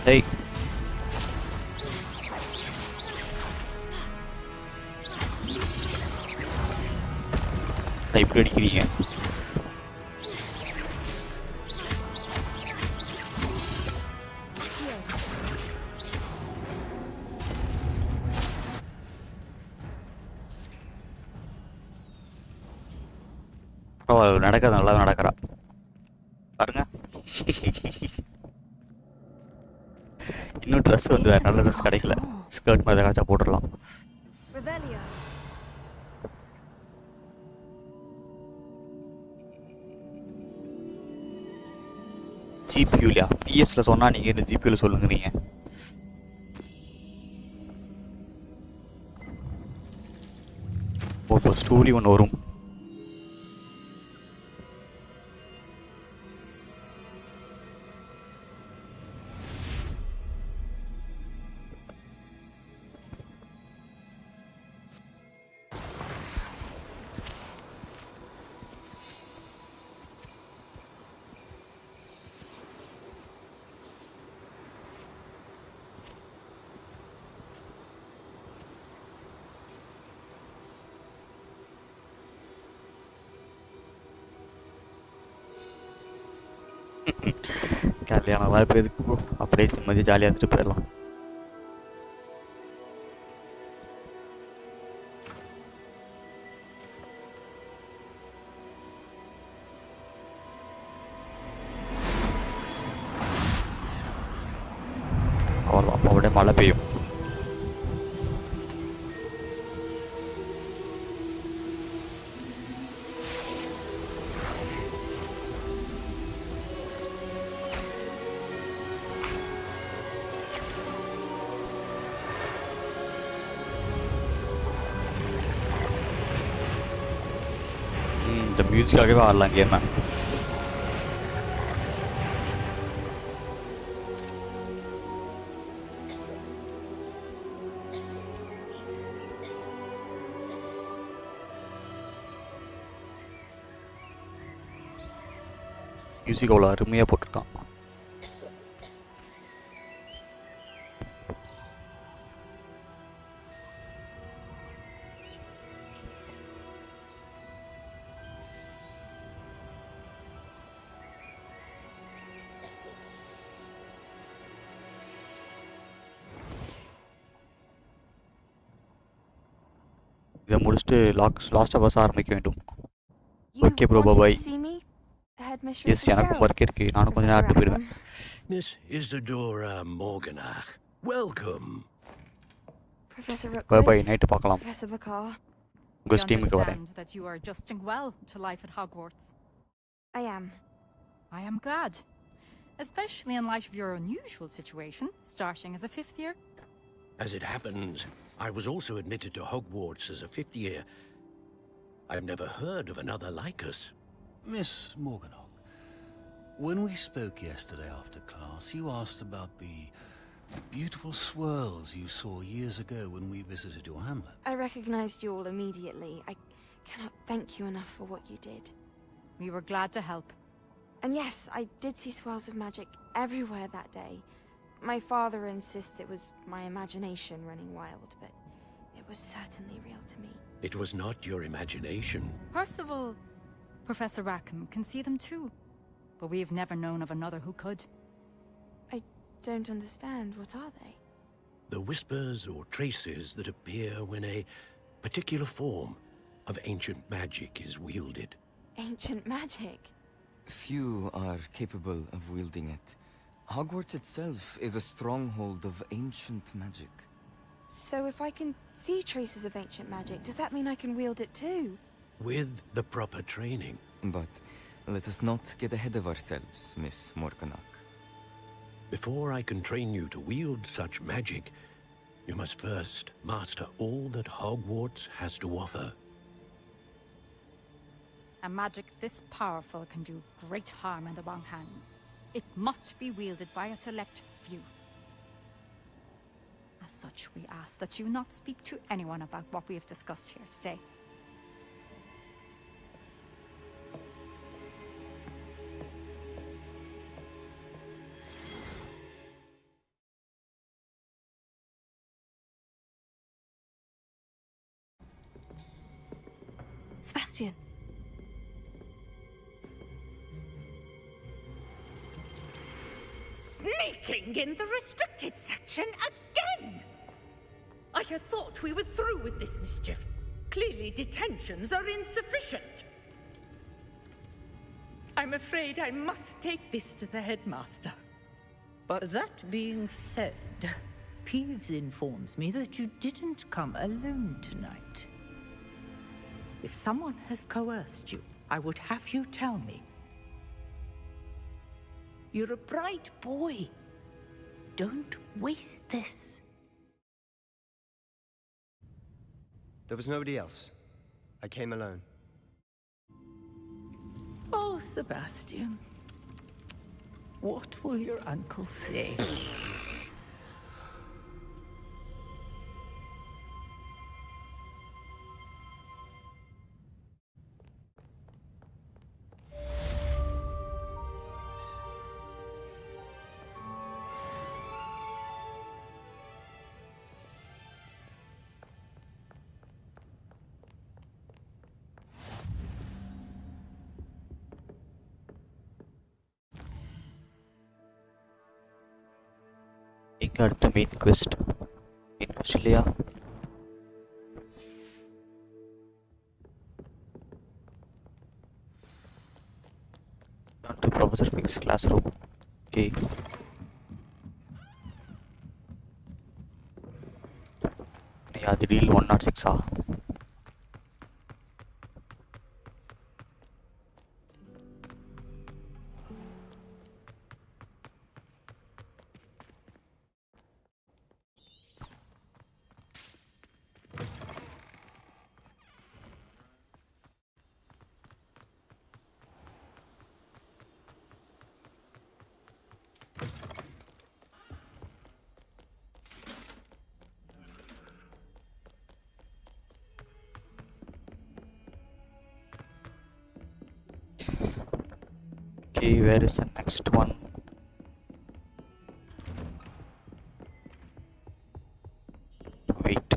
Hey. இப்படி அடிக்கிறீங்க. நடக்காது, நல்லா நடக்கிறா பாருங்க. இன்னும் ட்ரெஸ் வந்து வேற நல்ல ட்ரெஸ் கிடைக்கல. ஸ்கர்ட் மாதிரி ஏதாச்சும் போட்டுடலாம். ஜிபியூலையா? பிஎஸ்ல சொன்னா நீங்க இந்த ஜிபியூல சொல்லுங்க. நீங்க இப்போ ஸ்டோரி ஒன்று வரும். கல்யாணம்லாம் இப்போ எதுக்கு ப்ரோ? அப்படியே நிம்மதி ஜாலியாக இருந்துட்டு போயிடலாம். அவ்வளோதான். அப்போ அப்படியே மழை பெய்யும். இந்த மியூசிக்காகவே ஆடலாம் கேமை. மியூசிக் அவ்வளோ அருமையாக போட்டிருக்கான். இதை முடிச்சுட்டு லாஸ்ட் ஆஃப் அஸ் ஆரம்பிக்க வேண்டும். ஓகே ப்ரோ, பாய். எஸ், எனக்கும் ஒர்க் இருக்கு. நானும் கொஞ்சம் நேரம் போயிடுவேன். Miss Isadora Morganach, welcome. Professor பாய் Rookwood, பாய், நைட்டு பார்க்கலாம். Professor Bakar, உங்கள் We ஸ்டீமுக்கு வரேன். understand that you are adjusting well to life at Hogwarts. I am. I am glad, especially in light of your unusual situation, starting as a fifth year. As it happens, I was also admitted to Hogwarts as a fifth year. I've never heard of another like us. Miss Morganach, when we spoke yesterday after class, you asked about the beautiful swirls you saw years ago when we visited your hamlet. I recognized you all immediately. I cannot thank you enough for what you did. We were glad to help. And yes, I did see swirls of magic everywhere that day. My father insists it was my imagination running wild, but it was certainly real to me. It was not your imagination. Percival, Professor Rackham can see them too, but we have never known of another who could. I don't understand. What are they? The whispers or traces that appear when a particular form of ancient magic is wielded. Ancient magic? Few are capable of wielding it. Hogwarts itself is a stronghold of ancient magic. So if I can see traces of ancient magic, does that mean I can wield it too? With the proper training. But let us not get ahead of ourselves, Miss Morganach. Before I can train you to wield such magic, you must first master all that Hogwarts has to offer. A magic this powerful can do great harm in the wrong hands. It must be wielded by a select few. As such, we ask that you not speak to anyone about what we have discussed here today. Sebastian. Sneaking in the restricted section again! I had thought we were through with this mischief. Clearly detentions are insufficient. I'm afraid I must take this to the headmaster. But that being said, Peeves informs me that you didn't come alone tonight. If someone has coerced you, I would have you tell me. You're a bright boy. Don't waste this. There was nobody else. I came alone. Oh, Sebastian. What will your uncle say? இங்க அடுத்த main quest இல்லையா? to Professor Fig's classroom. Okay. Yeah, the deal 106 ah. Okay, where is the next one? Wait.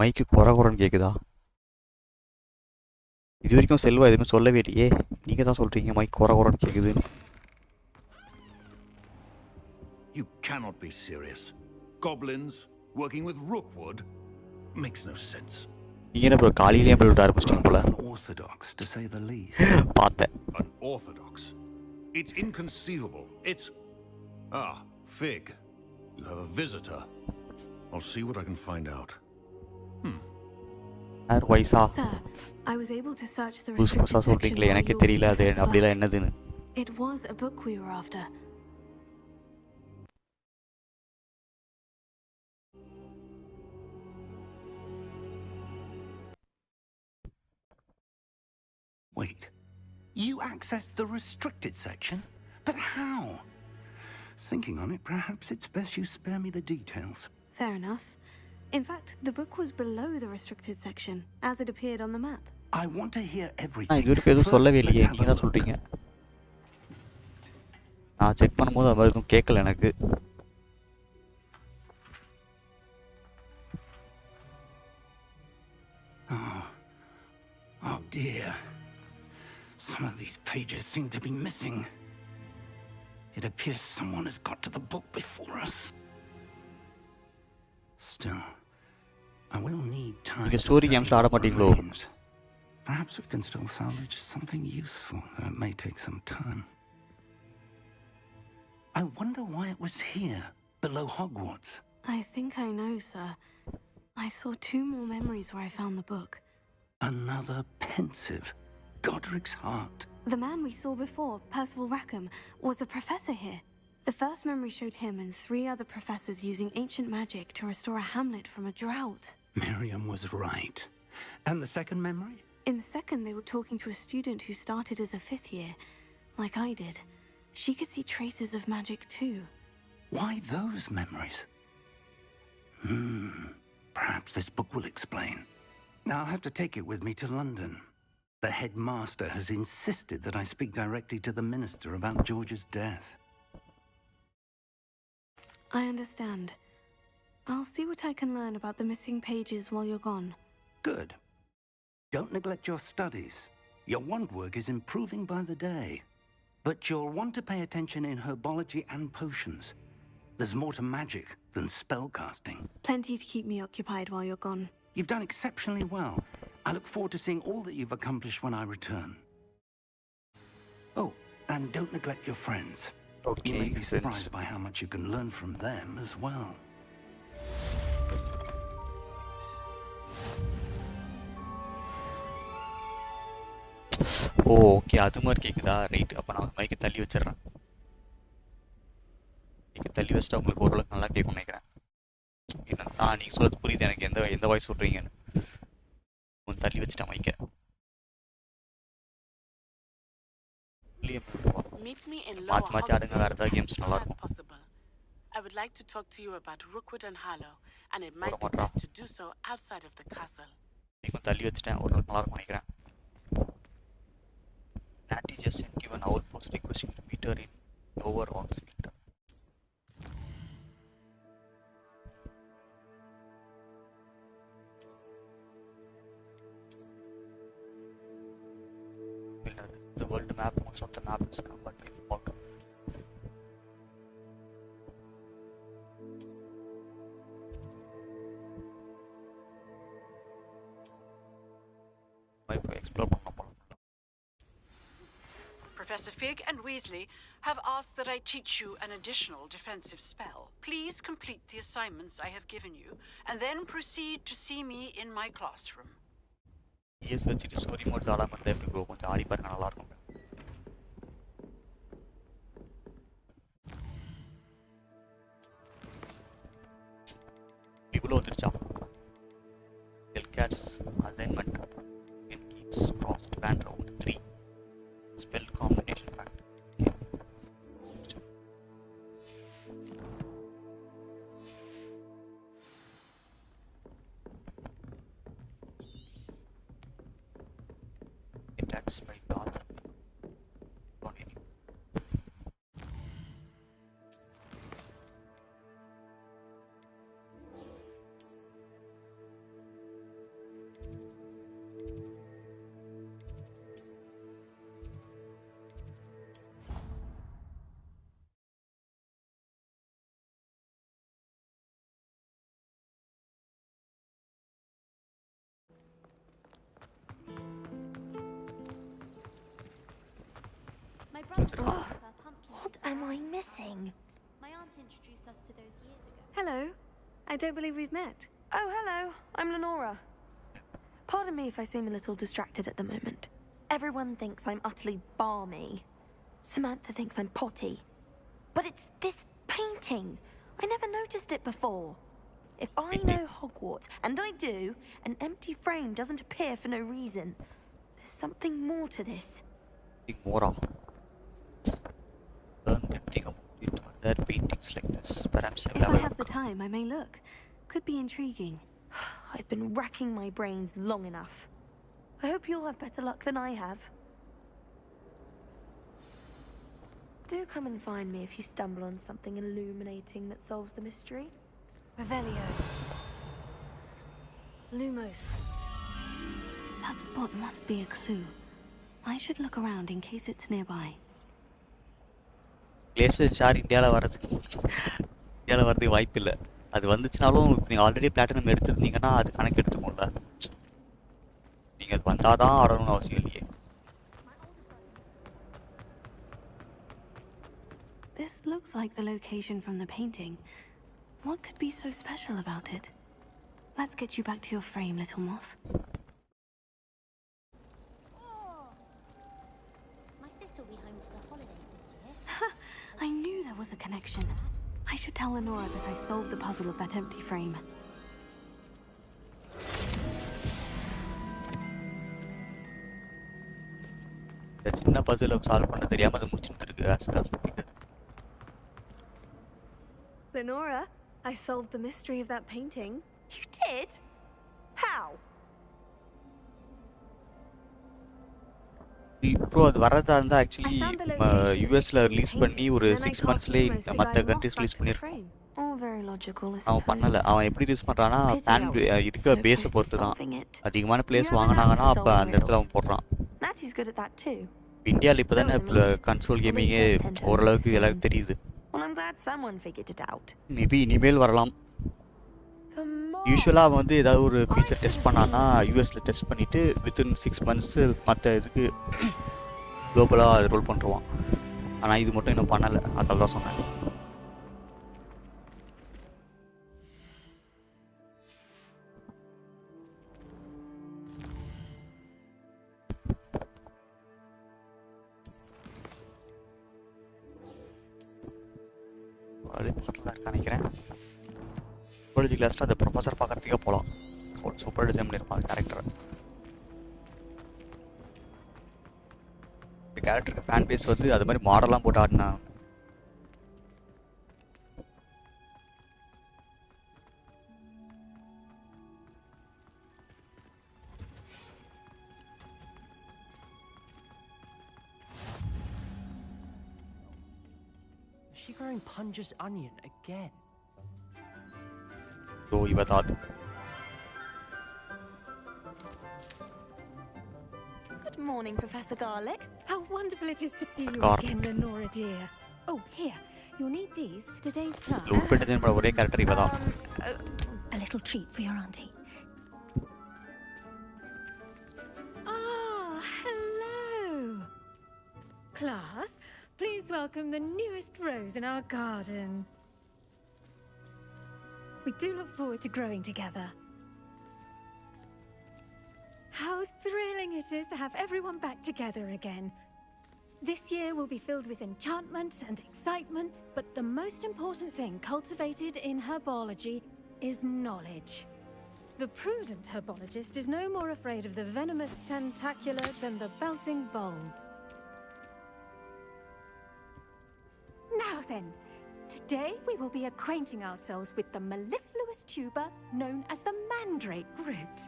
மைக்கு குறன்னு கேக்குதா? இது வரைக்கும் செல்வா எதுவுமே சொல்லவே இல்லையே. நீங்க தான் சொல்றீங்க mic குறன்னு கேக்குதுன்னு. You cannot be serious. Goblins working with Rookwood makes no sense. நீங்க என்ன ப்ரோ காலையிலேயே போய் ஆரம்பிச்சிட்டீங்க போல. Unorthodox to say the least. பார்த்தேன். Unorthodox. It's inconceivable. It's Fig. You have a visitor. I'll see what I can find out. Sir, I was able to search the restricted section சொல்றீங்களே எனக்கு தெரியல அது அப்படிலாம் என்னதுன்னு. It was a book we were after. Wait, you accessed the restricted section? But how? Thinking on it, perhaps it's best you spare me the details. Fair enough. In fact, the book was below the restricted section, as it appeared on the map. I want to hear everything. இது வரைக்கும் எதுவும் சொல்லவே இல்லையே, நீங்க தான் சொல்றீங்க. நான் check பண்ணும்போது அது எதுவும் கேட்கல எனக்கு. Oh dear. Some of these pages seem to be missing. It appears someone has got to the book before us. Still, I will need time to story games ஆட மாட்டீங்களோ? Perhaps we can still salvage something useful, though it may take some time. I wonder why it was here, below Hogwarts. I think I know, sir. I saw 2 more memories where I found the book. Another pensive. Godric's heart. The man we saw before, Percival Rackham, was a professor here. The first memory showed him and 3 other professors using ancient magic to restore a hamlet from a drought. Miriam was right. And the second memory? In the second, they were talking to a student who started as a 5th year, like I did. She could see traces of magic too. Why those memories? Perhaps this book will explain. Now I'll have to take it with me to London. The headmaster has insisted that I speak directly to the minister about George's death. I understand. I'll see what I can learn about the missing pages while you're gone. Good. Don't neglect your studies. Your wand work is improving by the day. But you'll want to pay attention in herbology and potions. There's more to magic than spellcasting. Plenty to keep me occupied while you're gone. You've done exceptionally well. I look forward to seeing all that you've accomplished when I return. Oh, and don't neglect your friends. Okay, you may be surprised by how much you can learn from them as well. Okay அது மாதிரி கேக்குதா? Right, அப்ப நான் மைக்கை தள்ளி வச்சிடுறேன். மைக்கை தள்ளி வச்சுட்டா உங்களுக்கு ஓரளவுக்கு நல்லா கேட்கும்னு நினைக்கிறேன். நீங்க சொல்றது புரியுது எனக்கு, எந்த வாய்ஸ் சொல்றீங்கன்னு. கொஞ்சம் தள்ளி வச்சுட்டேன் மைக்கை. மாற்றி மாற்றி ஆடுங்க, வேற ஏதாவது கேம்ஸ் நல்லா இருக்கும். I would like to talk to you about Rookwood and Harlow, and it might be best to do so outside of the castle. கொஞ்சம் தள்ளி வச்சுட்டேன், ஓரளவுக்கு நல்லா இருக்கும் நினைக்கிறேன். Natty just sent you an outpost requesting to meet her in Lower Oxfield. This is the world map. Most of the map is covered with fog. Explore. Professor Fig and Weasley have asked that I teach you an additional defensive spell. Please complete the assignments I have given you, and then proceed to see me in my classroom. Yes, வச்சிட்டு story modes ஆடாம இருந்தா எப்படி bro? கொஞ்சம் ஆடி பாருங்க, நல்லா இருக்கும். இவ்வளோ வந்துருச்சா? Hellcat's assignment in keeps crossed band round 3 spell combination fact. am I missing? My aunt introduced us to those years ago. Hello. I don't believe we've met. Oh, hello. I'm Lenora. Pardon me if I seem a little distracted at the moment. Everyone thinks I'm utterly balmy. Samantha thinks I'm potty. But it's this painting. I never noticed it before. If I know Hogwarts, and I do, an empty frame doesn't appear for no reason. There's something more to this. More. Learn everything about it. Other paintings like this. Perhaps I will If have I a have the time, I may look. Could be intriguing. I've been racking my brains long enough. I hope you'll have better luck than I have. Do come and find me if you stumble on something illuminating that solves the mystery. Revelio. Lumos. That spot must be a clue. I should look around in case it's nearby. கிளேஷன் ஷார் இந்தியாவில் வரதுக்கு வாய்ப்பு இல்லை. அது வந்துச்சுனாலும் நீங்கள் already platinum எடுத்திருந்தீங்கன்னா அது கணக்கு எடுத்துக்கோங்கள. நீங்கள் அது வந்தால் தான் ஆடணும்னு அவசியம் இல்லையே. This looks like the location from the painting. What could be so special about it? Let's get you back to your frame, little moth. My sister will be home for the holidays this year. I knew there was a connection. I should tell Lenora that I solved the puzzle of that empty frame. இந்த சின்ன Basil solve பண்ண தெரியாமல் அதை முடிச்சுட்டு இருக்கு. Lenora, I solved the mystery of that painting. You did? How? இப்போ அது வரதா இருந்தா ஆக்சுவலி யூஎஸ்ல ரிலீஸ் பண்ணி ஒரு 6 மந்த்ஸ்லயே மற்ற கண்ட்ரீஸ் ரிலீஸ் பண்ணிருக்கான். All very logical. அவன் பண்ணல. அவன் எப்படி ரிலீஸ் பண்றானா ஃபேன் இருக்க பேஸை பொறுத்து தான். அதிகமான பிளேஸ் வாங்கினாங்கன்னா அப்ப அந்த இடத்துல அவன் போடுறான். Natty's good at that too. இந்தியாவில் இப்போ தானே கன்சோல் கேமிங்கே ஓரளவுக்கு எல்லாருக்கும் தெரியுது. Well, I'm glad someone figured it out. Maybe இனிமேல் வரலாம். யூஸ்வலாக அவன் வந்து ஏதாவது ஒரு ஃபீச்சர் டெஸ்ட் பண்ணான்னா யூஎஸ்ல டெஸ்ட் பண்ணிட்டு வித்தின் 6 மந்த்ஸ் மற்ற இதுக்கு குளோபலாக அது ரோல் பண்ணுறான். ஆனால் இது மட்டும் இன்னும் பண்ணலை. அதால் தான் சொன்னேன். பக்கத்தில் தான் இருக்க நினைக்கிறேன். சூப்பர்ஜி கிளாஸ்ல அந்த ப்ரொஃபஸர் பார்க்கறதுக்கே போகலாம். ஒரு சூப்பர் டிசைன் பண்ணியிருப்பாங்க கேரக்டரை. இந்த கேரக்டருக்கு ஃபேன் பேஸ் வந்து அது மாதிரி மாடலாம் போட்டு ஆடினா. Is she growing Punja's onion again? So இவ தான். Good morning, Professor Garlic. How wonderful it is to see you Garlic. again, Lenora dear. Oh, here. You'll need these for today's class. Loop design பண்ண ஒரே character இவ தான். A little treat for your auntie. Ah, hello. Class, please welcome the newest rose in our garden. We do look forward to growing together. How thrilling it is to have everyone back together again. This year will be filled with enchantment and excitement, but the most important thing cultivated in herbology is knowledge. The prudent herbologist is no more afraid of the venomous tentacular than the bouncing bulb. Now then, today we will be acquainting ourselves with the mellifluous tuber known as the mandrake root.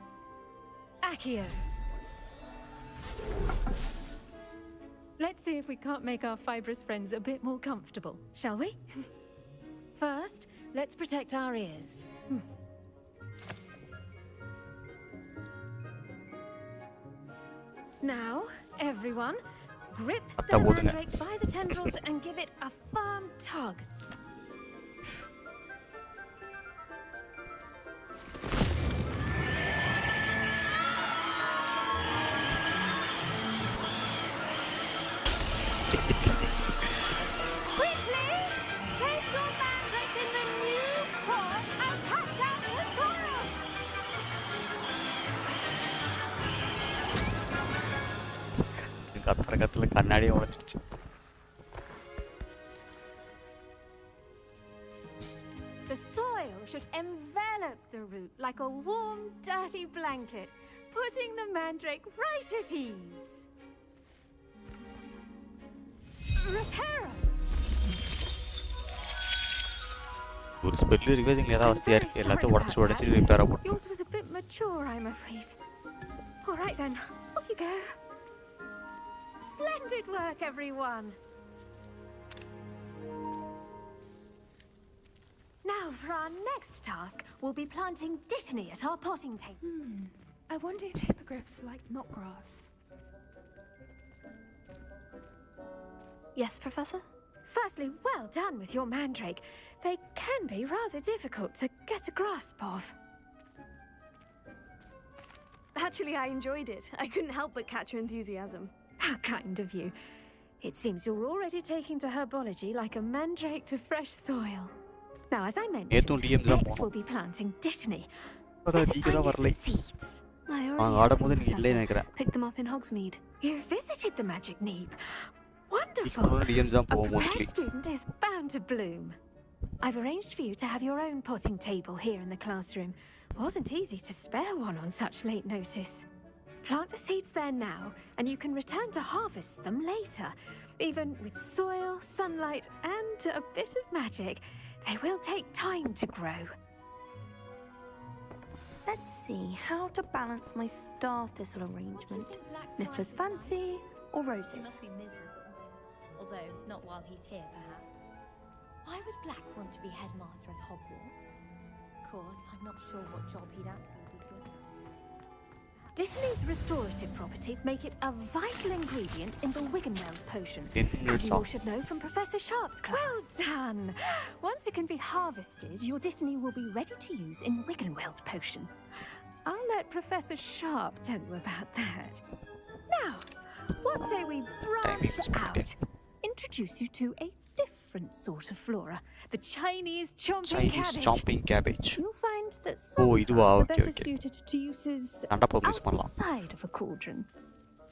Accio. Let's see if we can't make our fibrous friends a bit more comfortable, shall we? First, let's protect our ears. Now, everyone, grip the mandrake by the tendrils and give it a firm tug. Quick! முன்னாடியே உடைச்சிருச்சு. The soil should envelop the root like a warm, dirty blanket, putting the mandrake right at ease. Reparo! ஒரு spell இருக்கவே இங்க ஏதாவது அவஸ்தையா இருக்கு. எல்லாத்தையும் உடைச்சு ரிப்பேரா போட்டு. Yours was a bit mature, I'm afraid. All right then, off you go. Splendid work, everyone. Now for our next task, we'll be planting dittany at our potting table. I wonder if hippogriffs like knotgrass. Yes, Professor? Firstly, well done with your mandrake. They can be rather difficult to get a grasp of. Actually, I enjoyed it. I couldn't help but catch your enthusiasm. How kind of you. It seems you're already taking to herbology like a mandrake to fresh soil. Now, as I mentioned, next we'll be planting dittany. Let us find you some seeds. I already have, Professor. Picked them up in Hogsmeade. You visited the magic neep. Wonderful. A prepared student is bound to bloom. I've arranged for you to have your own potting table here in the classroom. Wasn't easy to spare one on such late notice. Plant the seeds there now, and you can return to harvest them later. Even with soil, sunlight, and a bit of magic, they will take time to grow. Let's see how to balance my star thistle arrangement. Niffler's fancy or roses? He must be miserable. Although, not while he's here, perhaps. Why would Black want to be headmaster of Hogwarts? Of course, I'm not sure what job he'd actually be good at. Dittany's restorative properties make it a vital ingredient in the Wiggenweld potion, as you all should know from Professor Sharp's class. Well done! Once it can be harvested, your Dittany will be ready to use in Wiggenweld potion. I'll let Professor Sharp tell you about that. Now, what say we branch out? Introduce you to a different sort of flora, the Chinese chomping cabbage. You'll find that some plants are better suited to uses outside of a cauldron.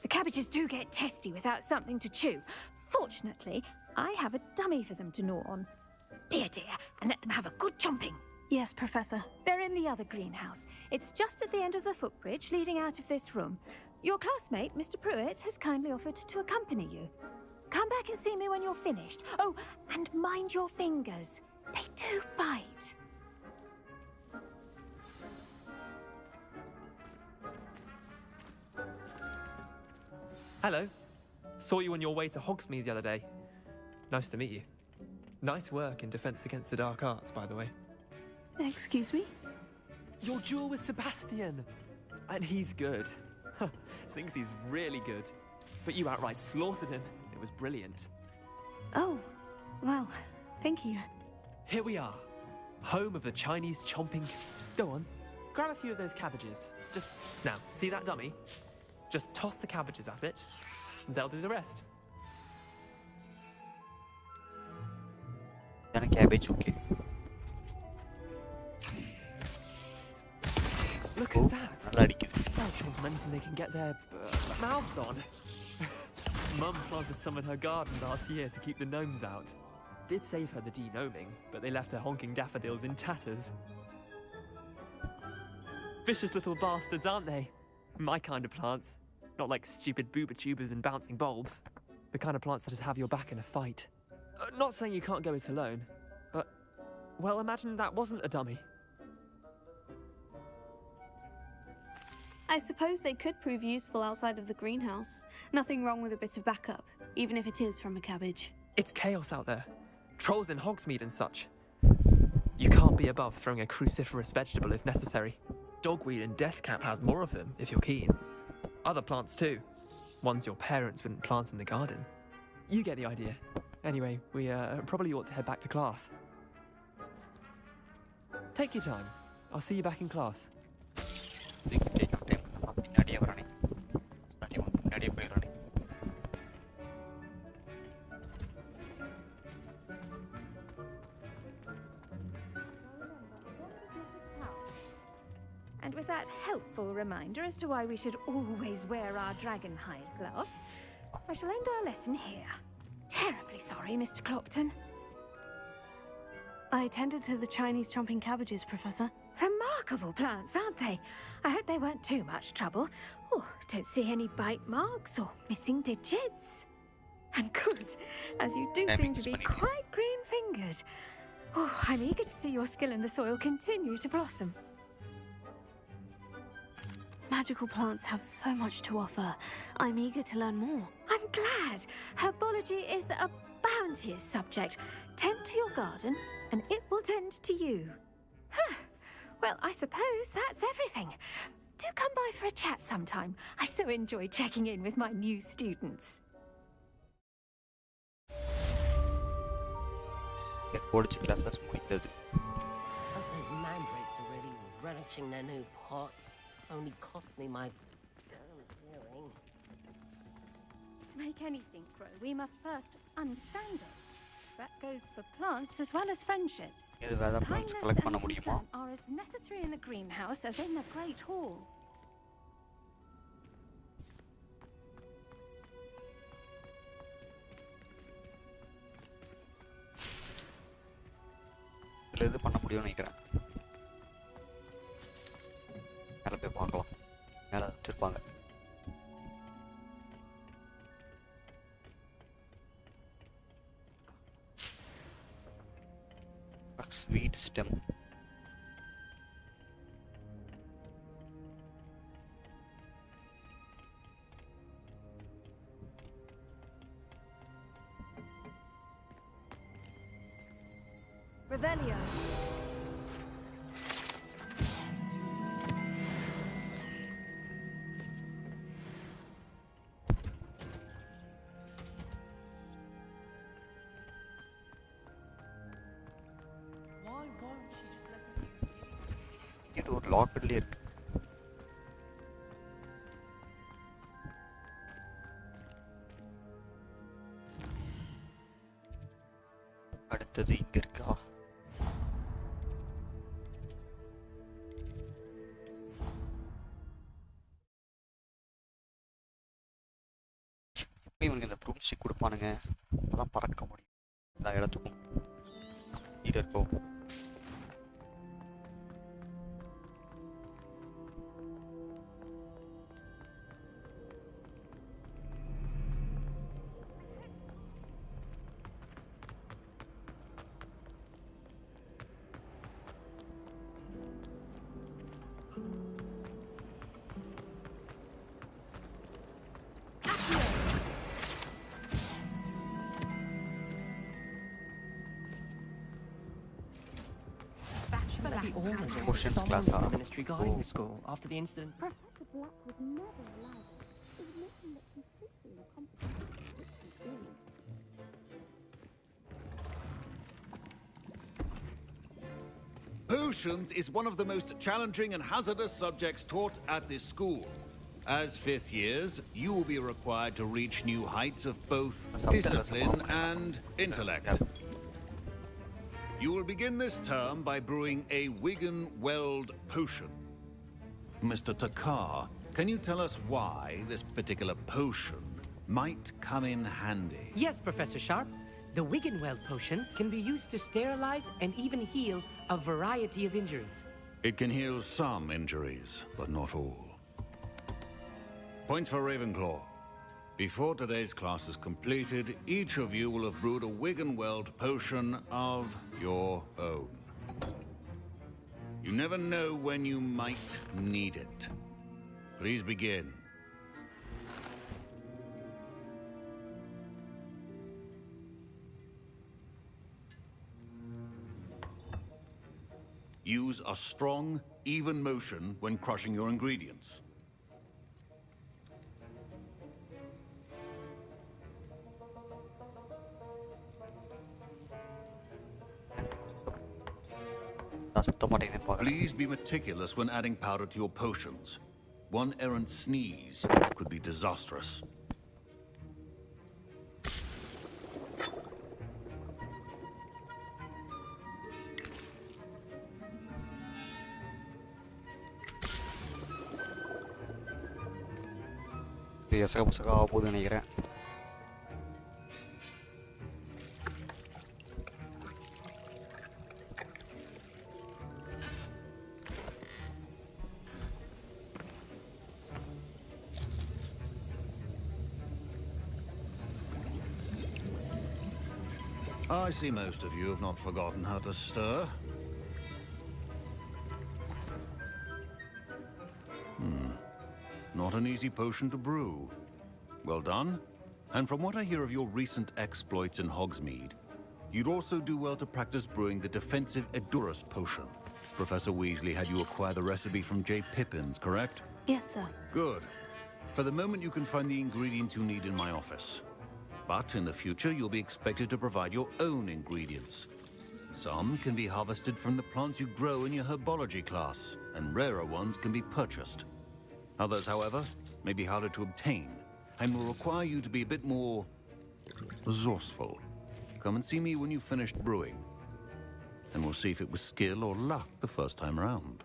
The cabbages do get testy without something to chew. Fortunately, I have a dummy for them to gnaw on. Be a dear and let them have a good chomping. Yes, Professor. They're in the other greenhouse. It's just at the end of the footbridge leading out of this room. Your classmate, Mr. Pruitt, has kindly offered to accompany you. Come back and see me when you're finished. Oh, and mind your fingers. They do bite. Hello. Saw you on your way to Hogsmeade the other day. Nice to meet you. Nice work in Defense Against the Dark Arts, by the way. Excuse me? Your duel with Sebastian. And he's good. Thinks he's really good. But you outright slaughtered him. It was brilliant. Oh, well, thank you. Here we are. Home of the Chinese chomping... Go on. Grab a few of those cabbages. Just... Now, see that dummy? Just toss the cabbages at it, and they'll do the rest. Cabbage, okay. Look at that. They'll chomp on anything they can get their mouths on. Mum planted some in her garden last year to keep the gnomes out. Did save her the de-gnoming, but they left her honking daffodils in tatters. Vicious little bastards, aren't they? My kind of plants. Not like stupid booba-tubers and bouncing bulbs. The kind of plants that'd have your back in a fight. Not saying you can't go it alone, but... Well, imagine that wasn't a dummy. I suppose they could prove useful outside of the greenhouse. Nothing wrong with a bit of backup, even if it is from a cabbage. It's chaos out there. Trolls in Hogsmeade and such. You can't be above throwing a cruciferous vegetable if necessary. Dogweed and deathcap has more of them, if you're keen. Other plants too. Ones your parents wouldn't plant in the garden. You get the idea. Anyway, we probably ought to head back to class. Take your time. I'll see you back in class. And with that helpful reminder as to why we should always wear our dragon hide gloves, I shall end our lesson here. Terribly sorry, Mr. Clopton. I attended to the Chinese chomping cabbages, Professor. Remarkable plants, aren't they? I hope they weren't too much trouble. Oh, don't see any bite marks or missing digits. And good, as you do seem to be quite green-fingered. Oh, I'm eager to see your skill in the soil continue to blossom. Magical plants have so much to offer. I'm eager to learn more. I'm glad. Herbology is a bounteous subject. Tend to your garden, and it will tend to you. Huh. Well, I suppose that's everything. Do come by for a chat sometime. I so enjoy checking in with my new students. classes முடிந்தது. Those mandrakes are really relishing their new pots. Only cost me my damn hearing. To make anything grow, we must first understand it. That goes for plants as well as friendships. Kindness and concern are as necessary in the greenhouse as in the Great Hall. இது பண்ண முடியும்னு நினைக்கிறேன். மேல போய் பார்க்கலாம். மேல வச்சிருப்பாங்க. Sweet stem. Revelio. இது ஒரு லாக்ல இருக்கு. அடுத்தது இங்க இருக்கா? இவங்க இந்த ப்ரூம்ஸ்டிக் கொடுப்பானுங்க, அப்பதான் பறக்க முடியும் எல்லா இடத்துக்கும். இது இருக்கும். Almost class the ministry guarding the school after the incident. Professor Black would never allow it. It would make him look completely incompetent. Potions is one of the most challenging and hazardous subjects taught at this school. As fifth years, you will be required to reach new heights of both discipline and intellect. You will begin this term by brewing a Wigan-Weld potion. Mr. Takar, can you tell us why this particular potion might come in handy? Yes, Professor Sharp. The Wigan-Weld potion can be used to sterilize and even heal a variety of injuries. It can heal some injuries, but not all. Points for Ravenclaw. Before today's class is completed, each of you will have brewed a Wigan-Weld potion of your own. You never know when you might need it. Please begin. Use a strong, even motion when crushing your ingredients. Please be meticulous when adding powder to your potions. One errant sneeze could be disastrous. எசக புசகா போகுதுன்னு நினைக்கிறேன். I see most of you have not forgotten how to stir. Not an easy potion to brew. Well done. And from what I hear of your recent exploits in Hogsmeade, you'd also do well to practice brewing the defensive Edurus potion. Professor Weasley had you acquire the recipe from J. Pippin's, correct? Yes, sir. Good. For the moment, you can find the ingredients you need in my office. But in the future, you'll be expected to provide your own ingredients. Some can be harvested from the plants you grow in your herbology class, and rarer ones can be purchased. Others, however, may be harder to obtain, and will require you to be a bit more resourceful. Come and see me when you've finished brewing, and we'll see if it was skill or luck the first time around.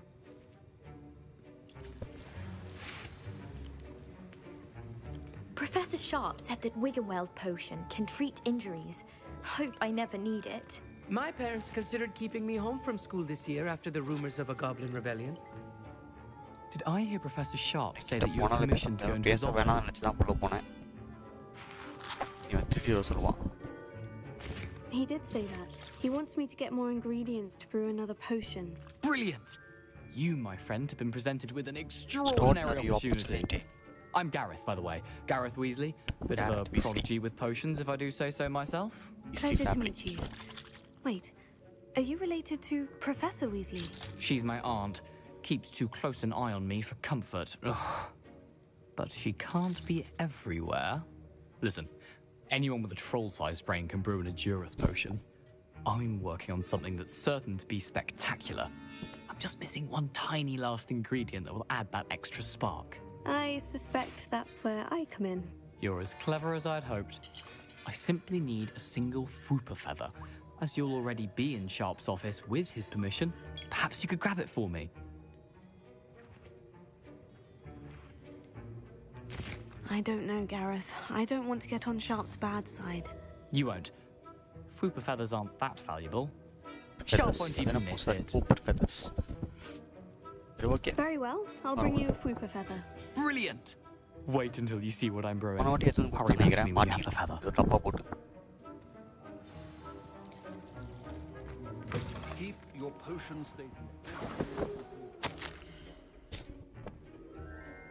Professor Sharp said that Wiggenweld potion can treat injuries. Hope I never need it. My parents considered keeping me home from school this year after the rumors of a goblin rebellion. Did I hear Professor Sharp say that you had permission to go into his office? He did say that. He wants me to get more ingredients to brew another potion. Brilliant! You, my friend, have been presented with an extraordinary opportunity. I'm Gareth, by the way. Gareth Weasley. Bit of a prodigy with potions, if I do say so myself. Pleasure to meet you. Wait, are you related to Professor Weasley? She's my aunt. Keeps too close an eye on me for comfort. Ugh. But she can't be everywhere. Listen, anyone with a troll-sized brain can brew an Edurus potion. I'm working on something that's certain to be spectacular. I'm just missing one tiny last ingredient that will add that extra spark. I suspect that's where I come in. You're as clever as I'd hoped. I simply need a single Fwooper feather. As you'll already be in Sharp's office with his permission, perhaps you could grab it for me. I don't know, Gareth. I don't want to get on Sharp's bad side. You won't. Fwooper feathers aren't that valuable. Sharp won't even miss it. Very well, I'll bring you a Fwooper feather. Brilliant! Wait until you see what I'm brewing. Hurry back to me when you have the feather. Keep your potion statement.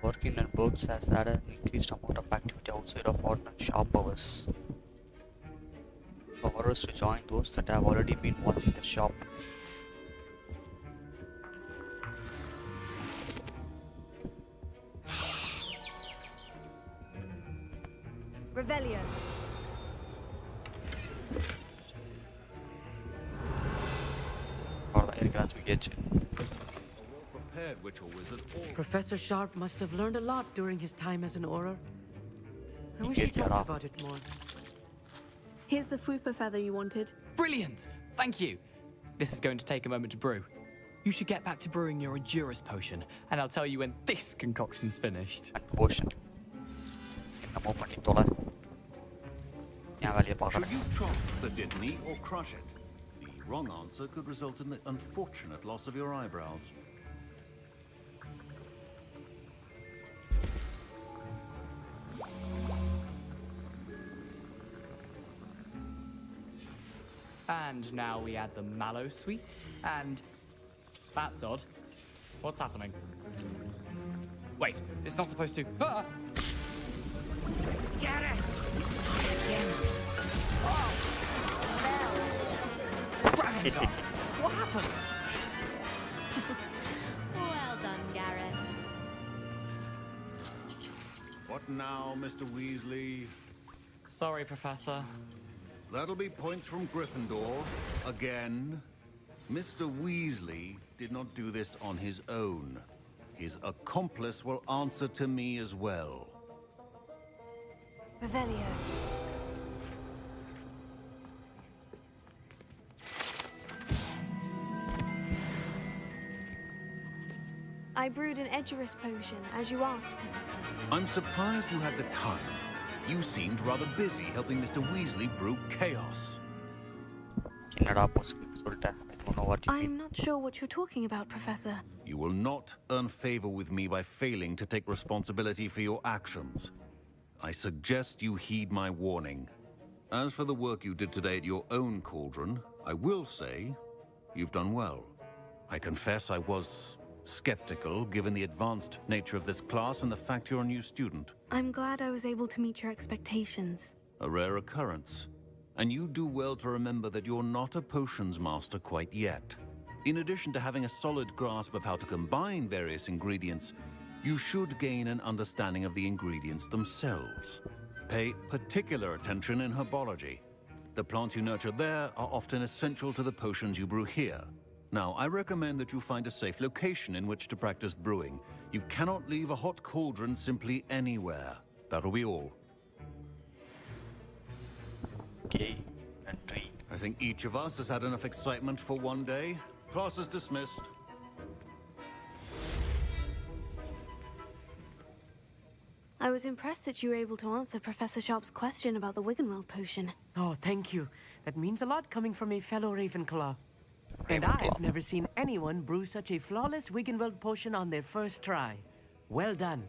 Working in books has had an increased amount of activity outside of ordinary shop hours. For orders to join those that have already been watching the shop. Revelio. Professor Sharp must have learned a lot during his time as an Auror. I wish he talked about it more. Here's the Fwooper feather you wanted. Brilliant! Thank you! This is going to take a moment to brew. You should get back to brewing your Edurus potion, and I'll tell you when this concoction's finished. Potion. Should you chop the Dittany or crush it? The wrong answer could result in the unfortunate loss of your eyebrows. And now we add the mallow sweet, and... That's odd. What's happening? Wait, it's not supposed to... Ah! Get it! Dragon What happened? Well done, Gareth. What now, Mr. Weasley? Sorry, Professor. That'll be points from Gryffindor. Again. Mr. Weasley did not do this on his own. His accomplice will answer to me as well. Revelio. I brewed an Edurus potion, as you asked, Professor. I'm surprised you had the time. You seemed rather busy helping Mr. Weasley brew chaos. I'm not sure what you're talking about, Professor. You will not earn favor with me by failing to take responsibility for your actions. I suggest you heed my warning. As for the work you did today at your own cauldron, I will say you've done well. I confess I was skeptical, given the advanced nature of this class and the fact you're a new student. I'm glad I was able to meet your expectations. A rare occurrence. And you do well to remember that you're not a potions master quite yet. In addition to having a solid grasp of how to combine various ingredients, you should gain an understanding of the ingredients themselves. Pay particular attention in herbology. The plants you nurture there are often essential to the potions you brew here. Now, I recommend that you find a safe location in which to practice brewing. You cannot leave a hot cauldron simply anywhere. That'll be all. Okay, entry. I think each of us has had enough excitement for one day. Class is dismissed. I was impressed that you were able to answer Professor Sharp's question about the Wiggenweld potion. Oh, thank you. That means a lot coming from a fellow Ravenclaw. And I've never seen anyone brew such a flawless Wiggenweld potion on their first try. Well done.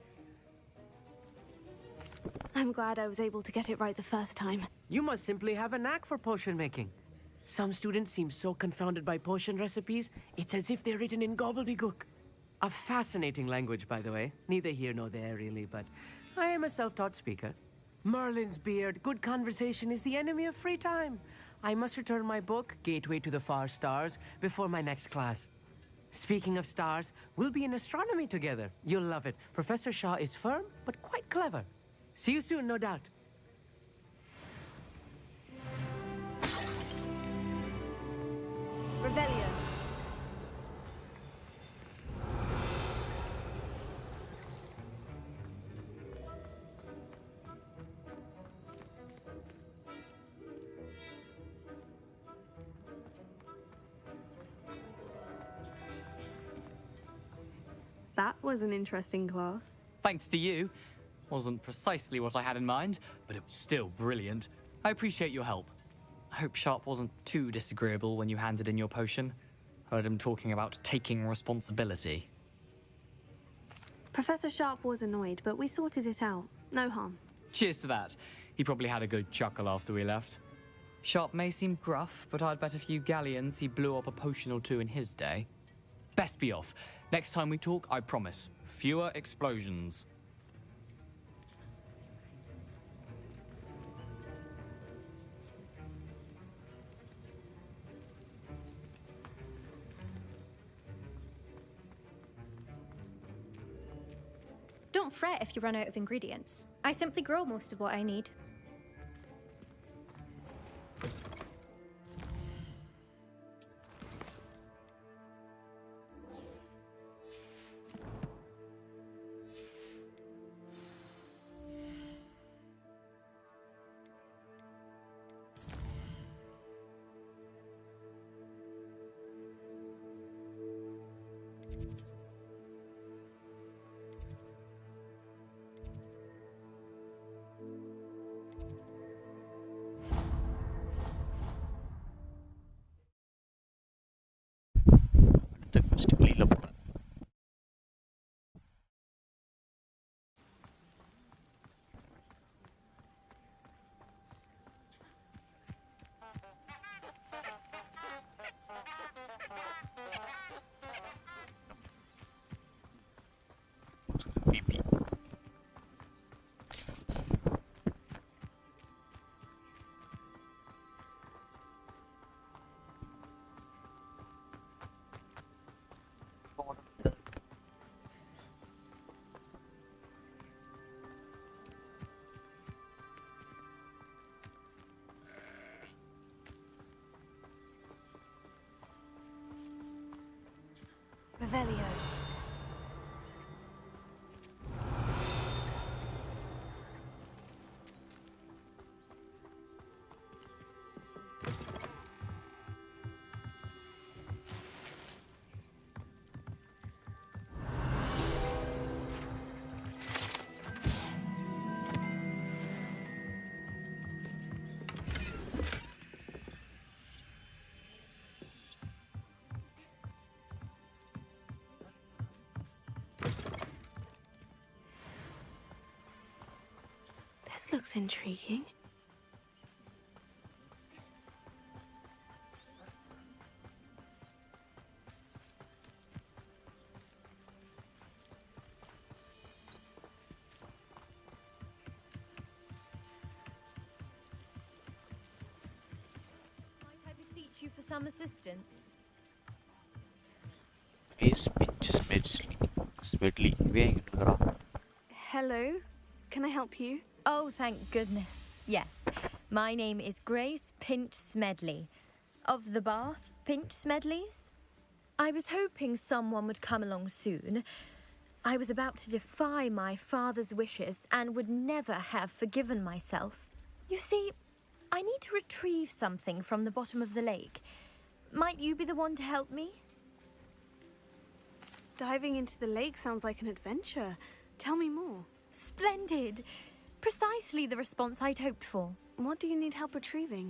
I'm glad I was able to get it right the first time. You must simply have a knack for potion making. Some students seem so confounded by potion recipes, it's as if they're written in gobbledygook. A fascinating language, by the way. Neither here nor there, really, but I am a self-taught speaker. Merlin's beard, good conversation is the enemy of free time. I must return my book, Gateway to the Far Stars, before my next class. Speaking of stars, we'll be in astronomy together. You'll love it. Professor Shaw is firm, but quite clever. See you soon, no doubt. Revelio. That was an interesting class. Thanks to you. Wasn't precisely what I had in mind, but it was still brilliant. I appreciate your help. I hope Sharp wasn't too disagreeable when you handed in your potion. Heard him talking about taking responsibility. Professor Sharp was annoyed, but we sorted it out. No harm. Cheers to that. He probably had a good chuckle after we left. Sharp may seem gruff, but I'd bet a few galleons he blew up a potion or two in his day. Best be off. Next time we talk, I promise, fewer explosions. Don't fret if you run out of ingredients. I simply grow most of what I need. அடுத்த quest வெளியில போல. VP. Revelio. This looks intriguing. you for some assistance? Miss Pinch Smedley. இவன் எங்க இருக்கிறா? Hello, can I help you? Oh, thank goodness. Yes, my name is Grace Pinch Smedley, of the Bath Pinch Smedleys. I was hoping someone would come along soon. I was about to defy my father's wishes and would never have forgiven myself. You see, I need to retrieve something from the bottom of the lake. Might you be the one to help me? Diving into the lake sounds like an adventure. Tell me more. Splendid! Precisely the response I'd hoped for. What do you need help retrieving?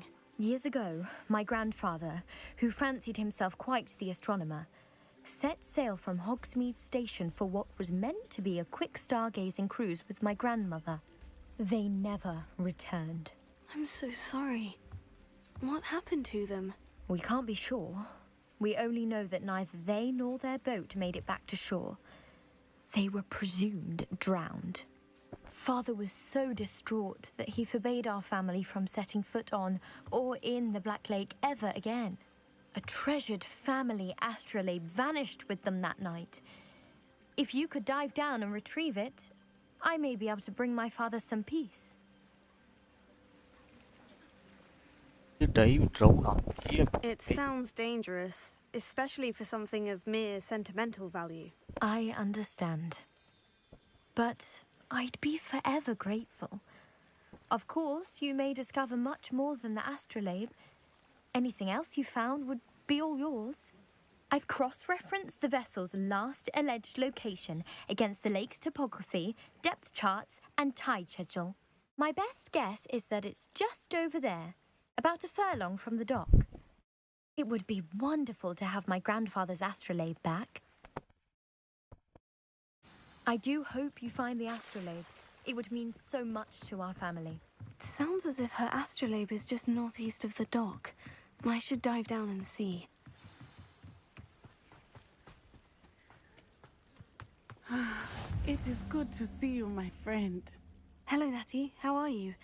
Years ago, my grandfather, who fancied himself quite the astronomer, set sail from Hogsmeade Station for what was meant to be a quick stargazing cruise with my grandmother. They never returned. I'm so sorry. What happened to them? We can't be sure. We only know that neither they nor their boat made it back to shore. They were presumed drowned. Father was so distraught that he forbade our family from setting foot on or in the Black Lake ever again. A treasured family astrolabe vanished with them that night. If you could dive down and retrieve it, I may be able to bring my father some peace. It sounds dangerous, especially for something of mere sentimental value. I understand. But I'd be forever grateful. Of course, you may discover much more than the astrolabe. Anything else you found would be all yours. I've cross-referenced the vessel's last alleged location against the lake's topography, depth charts, and tide schedule. My best guess is that it's just over there, about a furlong from the dock. It would be wonderful to have my grandfather's astrolabe back. I do hope you find the astrolabe. It would mean so much to our family. It sounds as if her astrolabe is just northeast of the dock. I should dive down and see. It is good to see you, my friend. Hello, Natty. How are you?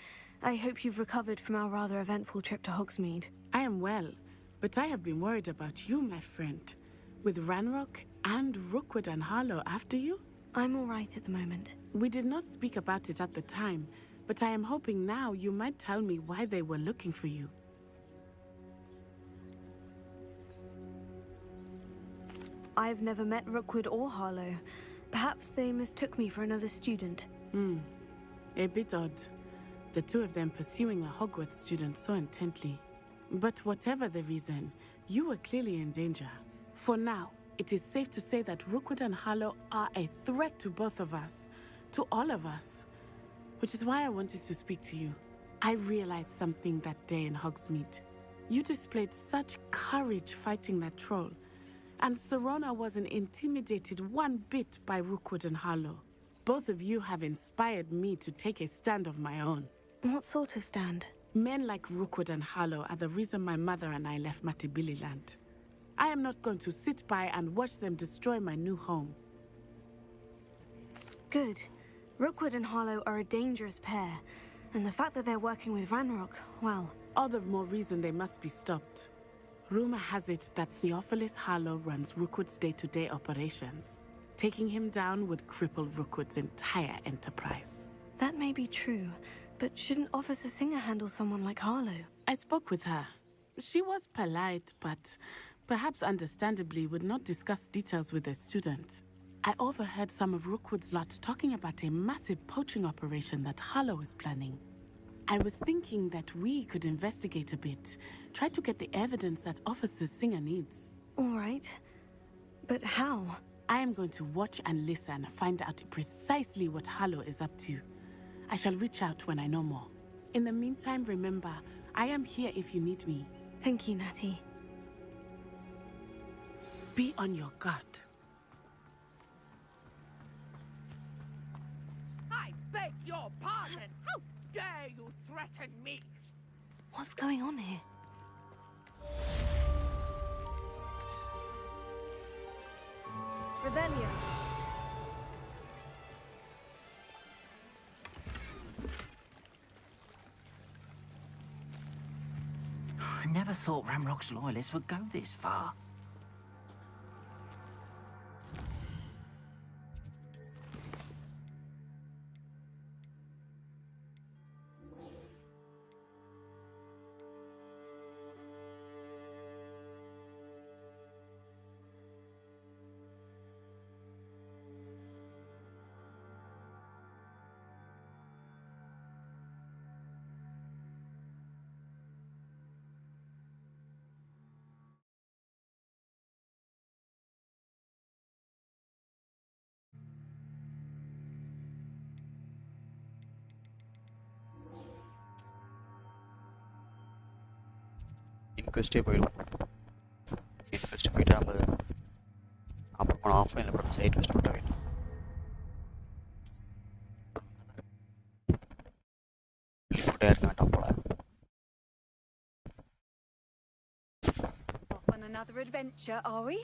I hope you've recovered from our rather eventful trip to Hogsmeade. I am well, but I have been worried about you, my friend. With Ranrock and Rookwood and Harlow after you? I'm all right at the moment. We did not speak about it at the time, but I am hoping now you might tell me why they were looking for you. I've never met Rookwood or Harlow. Perhaps they mistook me for another student. A bit odd. The two of them pursuing a Hogwarts student so intently. But whatever the reason, you were clearly in danger. For now, it is safe to say that Rookwood and Harlow are a threat to both of us, to all of us. Which is why I wanted to speak to you. I realized something that day in Hogsmeade. You displayed such courage fighting that troll, and Serona wasn't intimidated one bit by Rookwood and Harlow. Both of you have inspired me to take a stand of my own. What sort of stand? Men like Rookwood and Harlow are the reason my mother and I left Matibili land. I am not going to sit by and watch them destroy my new home. Good. Rookwood and Harlow are a dangerous pair, and the fact that they're working with Ranrock, well... All the more reason they must be stopped. Rumor has it that Theophilus Harlow runs Rookwood's day-to-day operations. Taking him down would cripple Rookwood's entire enterprise. That may be true, but shouldn't Officer Singer handle someone like Harlow? I spoke with her. She was polite, but perhaps understandably would not discuss details with a student. I overheard some of Rookwood's lot talking about a massive poaching operation that Harlow is planning. I was thinking that we could investigate a bit, try to get the evidence that Officer Singer needs. All right. But how? I am going to watch and listen, find out precisely what Harlow is up to. I shall reach out when I know more. In the meantime, remember, I am here if you need me. Thank you, Natty. Be on your guard. I beg your pardon! How dare you threaten me? What's going on here? Revelio. I never never thought Ranrock's loyalists would go this far. இன்கொஸ்டே போயிடும். இன்கொஸ்ட் போயிட்டு நம்ம அப்புறம் ஆஃப்லைனில் போகிற side கொஸ்ட் போட்ட வேண்டும். போட்டே இருக்க வேண்டாம் போல. Off on another adventure, are we?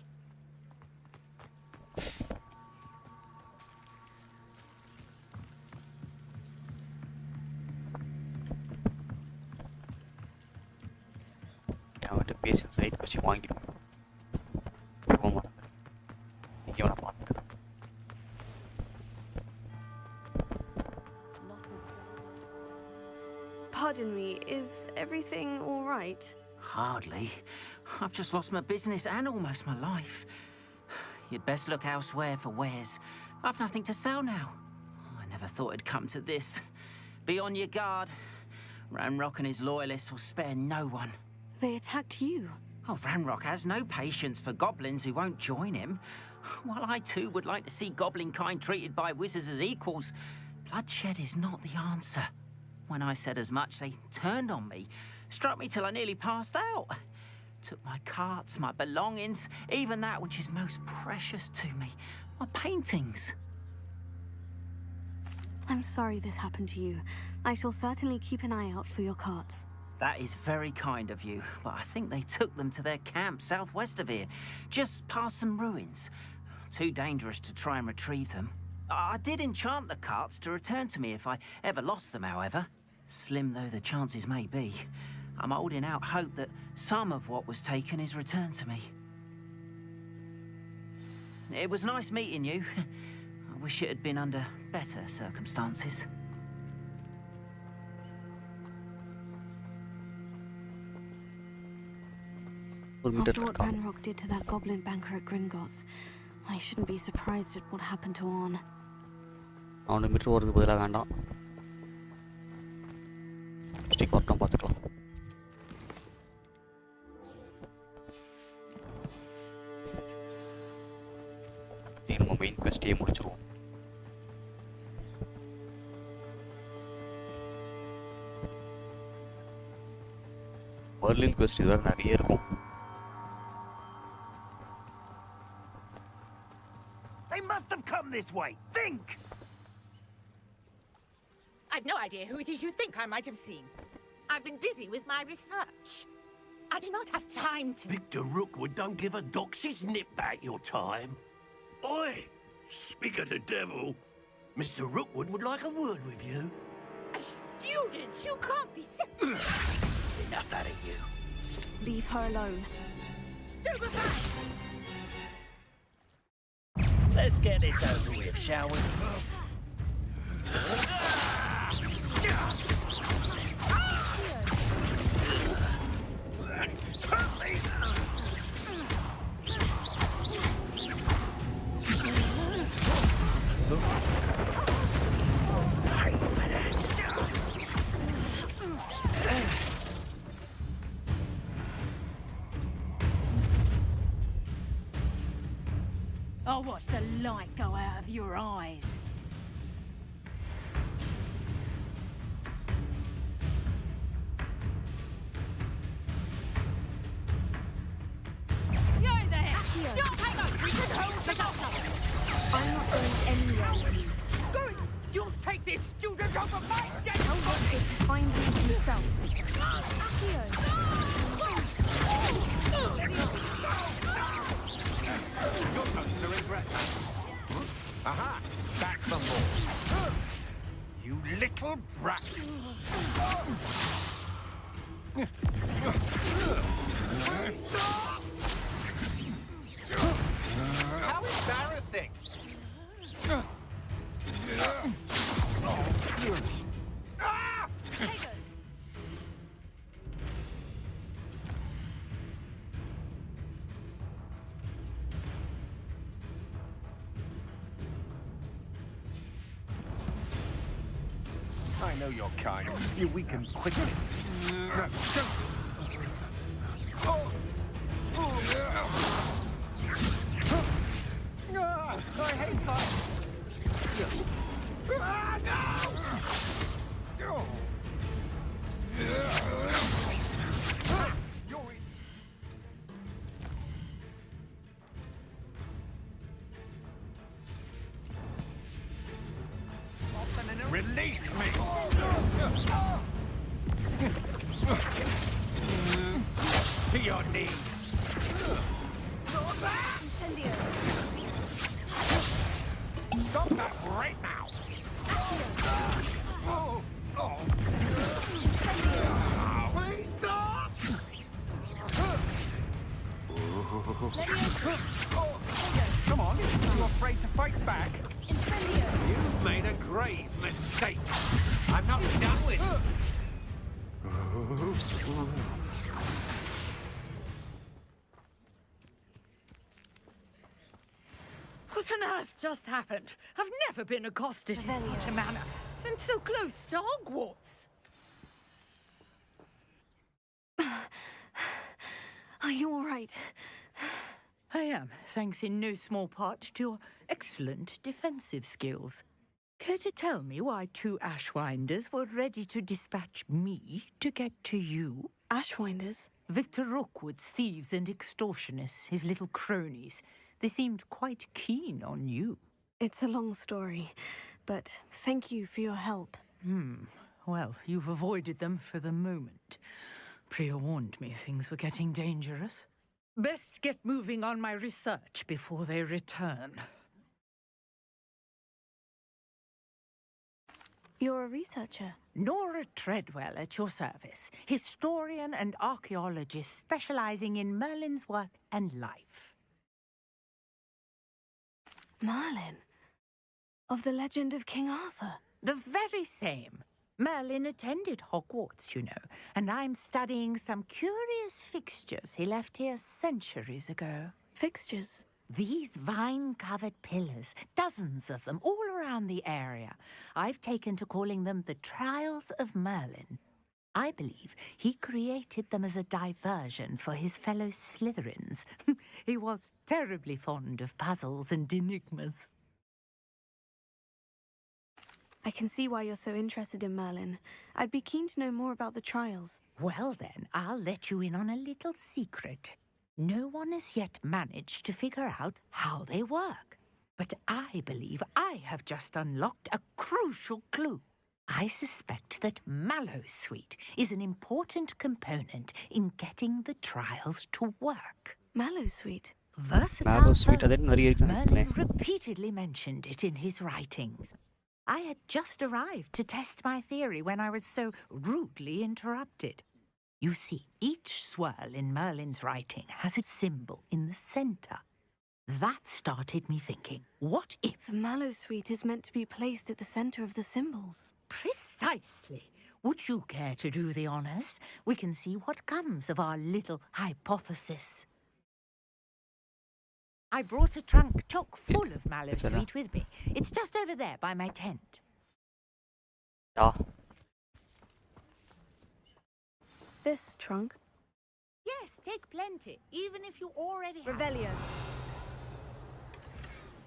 அவன்கிட்ட பேசி சைட் கொஸ்ட் வாங்கிடுவோம். போக மாட்டேன். இங்கே வேணா பார்த்துக்கிறேன். Pardon me, is everything all right? Hardly. I've just lost my business and almost my life. You'd best look elsewhere for wares. I've nothing to sell now. I never thought it'd come to this. Be on your guard. Ranrock and his loyalists will spare no one. They attacked you. Oh, Ranrock has no patience for goblins who won't join him. While I too would like to see goblin kind treated by wizards as equals, bloodshed is not the answer. When I said as much, they turned on me, struck me till I nearly passed out. Took my carts, my belongings, even that which is most precious to me, my paintings. I'm sorry this happened to you. I shall certainly keep an eye out for your carts. That is very kind of you, but I think they took them to their camp southwest of here, just past some ruins. Too dangerous to try and retrieve them. I did enchant the carts to return to me if I ever lost them, however. Slim though the chances may be, I'm holding out hope that some of what was taken is returned to me. It was nice meeting you. I wish it had been under better circumstances. After what Ranrock did to that goblin banker at Gringotts, I shouldn't be surprised at what happened to Orn. அவனை metre ஓடுறதுக்கு பதிலாக வேண்டாம். Stick வரட்டும் பார்த்துக்கலாம். நம்ம main குவெஸ்டையே முடிச்சிருவோம். Berlin quest வேறு நிறைய இருக்கும். They must have come this way. Think! I've no idea who it is you think I might have seen. I've been busy with my research. I do not have time to... Victor Rookwood don't give a doxy's nip back your time. Oi! Speak of the devil. Mr. Rookwood would like a word with you. A student? You can't be serious. Enough out of you. Leave her alone. Stupefy! Let's get this over with, shall we? I'll watch the light go out of your eyes. You there! Don't hang up! We can hold the doctor! I'm not going anywhere with you. Good! You'll take this student over my dead Tell Rocket to find him himself. You're going to regret that. Aha! Back the ball. You little brat! missing. I know your kind. You weaken quickly. I hate heights. Release me! To your knees! Incendio! Stop that right now! Please stop! Come on, you afraid to fight back? You've made a grave mistake. I'm not done with you. What on earth just happened? I've never been accosted in such a manner, and so close to Hogwarts. Are you all right? I am, thanks in no small part to your excellent defensive skills. Care to tell me why 2 Ashwinders were ready to dispatch me to get to you? Ashwinders? Victor Rookwood's thieves and extortionists, his little cronies. They seemed quite keen on you. It's a long story, but thank you for your help. Well, you've avoided them for the moment. Priya warned me things were getting dangerous. Best get moving on my research before they return. You're a researcher? Nora Treadwell at your service. Historian and archaeologist specializing in Merlin's work and life. Merlin? Of the legend of King Arthur? The very same. Merlin attended Hogwarts, you know, and I'm studying some curious fixtures he left here centuries ago. Fixtures? These vine-covered pillars, dozens of them, all around the area. I've taken to calling them the Trials of Merlin. I believe he created them as a diversion for his fellow Slytherins. He was terribly fond of puzzles and enigmas. I can see why you're so interested in Merlin. I'd be keen to know more about the trials. Well then, I'll let you in on a little secret. No one has yet managed to figure out how they work. But I believe I have just unlocked a crucial clue. I suspect that Mallowsweet is an important component in getting the trials to work. Mallowsweet? Versatile Mallowsweet, I didn't know. Merlin repeatedly mentioned it in his writings. I had just arrived to test my theory when I was so rudely interrupted. You see, each swirl in Merlin's writing has a symbol in the center. That started me thinking, what if... The Mallowsweet is meant to be placed at the center of the symbols. Precisely. Would you care to do the honors? We can see what comes of our little hypothesis. I brought a trunk chock full of Mallowsweet with me. It's just over there by my tent. This trunk? Yes, take plenty, even if you already have. Revelio.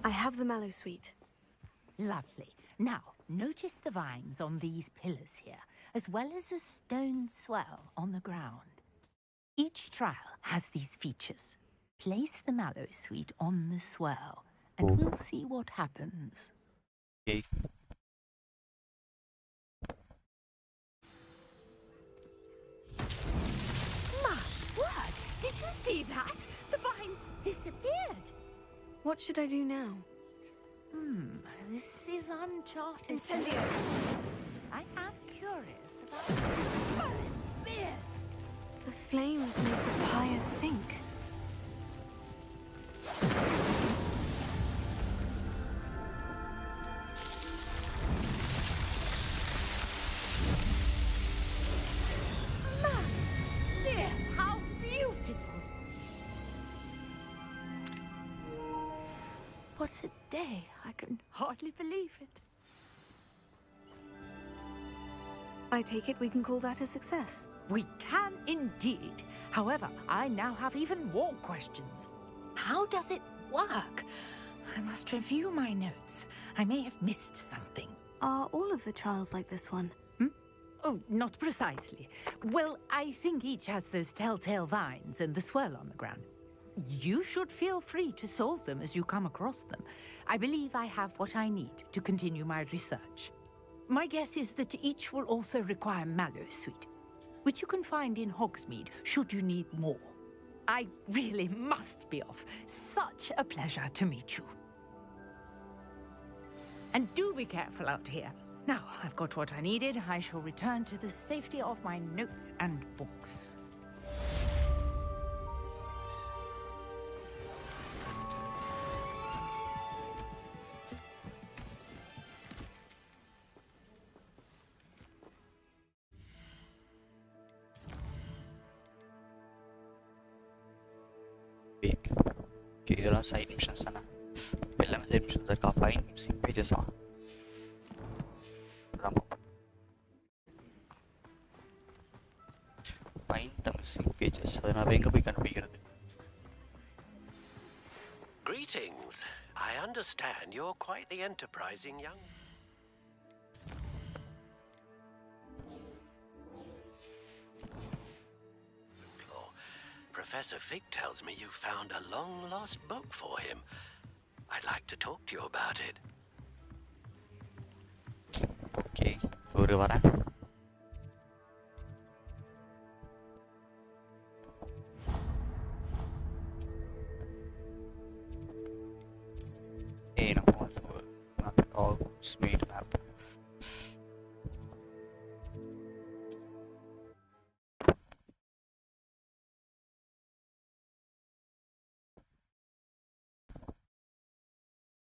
I have the Mallowsweet. Lovely. Now, notice the vines on these pillars here, as well as a stone swirl on the ground. Each trial has these features. Place the Mallowsweet on the swirl, and we'll see what happens. Okay. My word! Did you see that? The vines disappeared. What should I do now? This is uncharted. Incendio! I am curious about Merlin's beard. The flames make the pyre sink. What a day. I can hardly believe it. I take it we can call that a success. We can indeed. However, I now have even more questions. How does it work? I must review my notes. I may have missed something. Are all of the trials like this one? Oh, not precisely. Well, I think each has those telltale vines and the swirl on the ground. You should feel free to solve them as you come across them. I believe I have what I need to continue my research. My guess is that each will also require Mallowsweet, which you can find in Hogsmeade should you need more. I really must be off. Such a pleasure to meet you. And do be careful out here. Now, I've got what I needed. I shall return to the safety of my notes and books. Okay, இதெல்லாம் side missions தானே எல்லாமே side missions இருக்கா fine mixing பேஜஸா fine the mixing pages அதை நான் எங்கே போய் கண்டுபிடிக்கிறது Greetings. I understand you're quite the enterprising young... Professor Fig tells me you found a long-lost book for him. I'd like to talk to you about it. Okay, ஒரு வரேன். நம்ம வந்து ஒரு map, Hogwarts made map.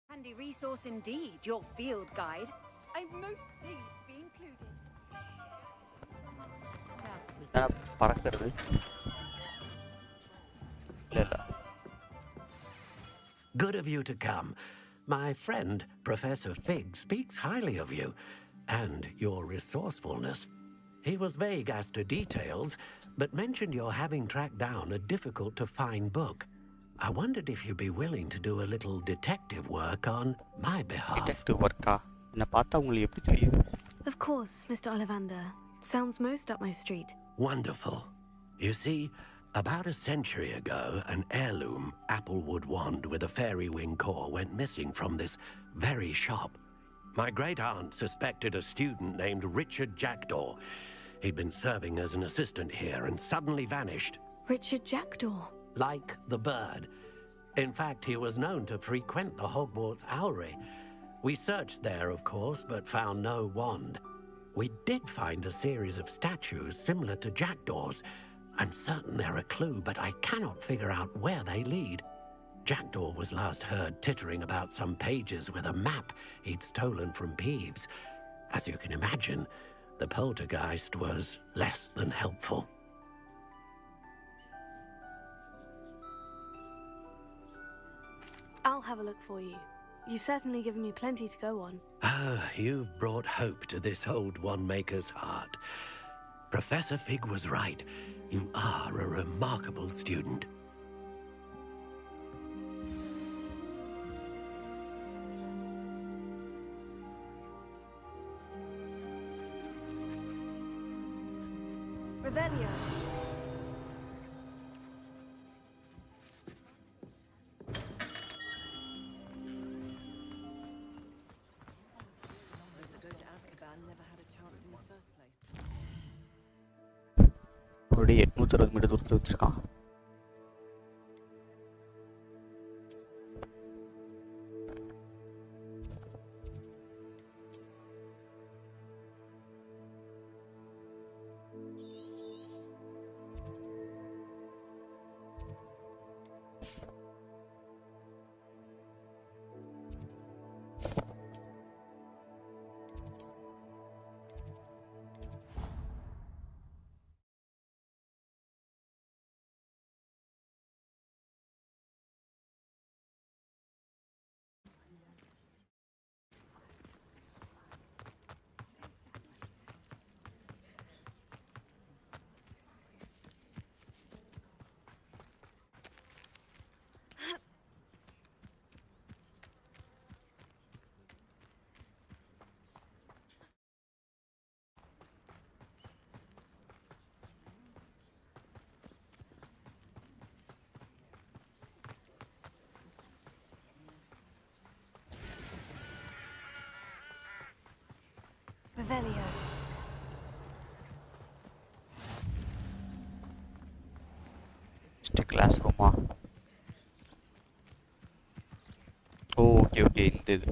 Handy resource indeed, your field guide. I'm most pleased to be included. பறக்கிறது இல்ல Good of you to come. My friend, Professor Fig, speaks highly of you and your resourcefulness. He was vague as to details, but mentioned your having tracked down a difficult-to-find book. I wondered if you'd be willing to do a little detective work on my behalf. Detective work? என்ன பார்த்தா உங்களுக்கு எப்படி தெரியுது? Of course, Mr. Ollivander. Sounds most up my street. Wonderful. You see, about a century ago, an heirloom applewood wand with a fairy wing core went missing from this very shop. My great-aunt suspected a student named Richard Jackdaw. He'd been serving as an assistant here and suddenly vanished. Richard Jackdaw? Like the bird. In fact, he was known to frequent the Hogwarts Owlery. We searched there, of course, but found no wand. We did find a series of statues similar to jackdaws. I'm certain they're a clue, but I cannot figure out where they lead. Jackdaw was last heard tittering about some pages with a map he'd stolen from Peeves. As you can imagine, the poltergeist was less than helpful. I'll have a look for you. You've certainly given me plenty to go on. Ah, you've brought hope to this old one-maker's heart. Professor Fig was right. You are a remarkable student. Revelio. ஒரு 860 metre தூரத்தில் வச்சிருக்கான். Revelio. classroom. Oh, okay, இந்த இது.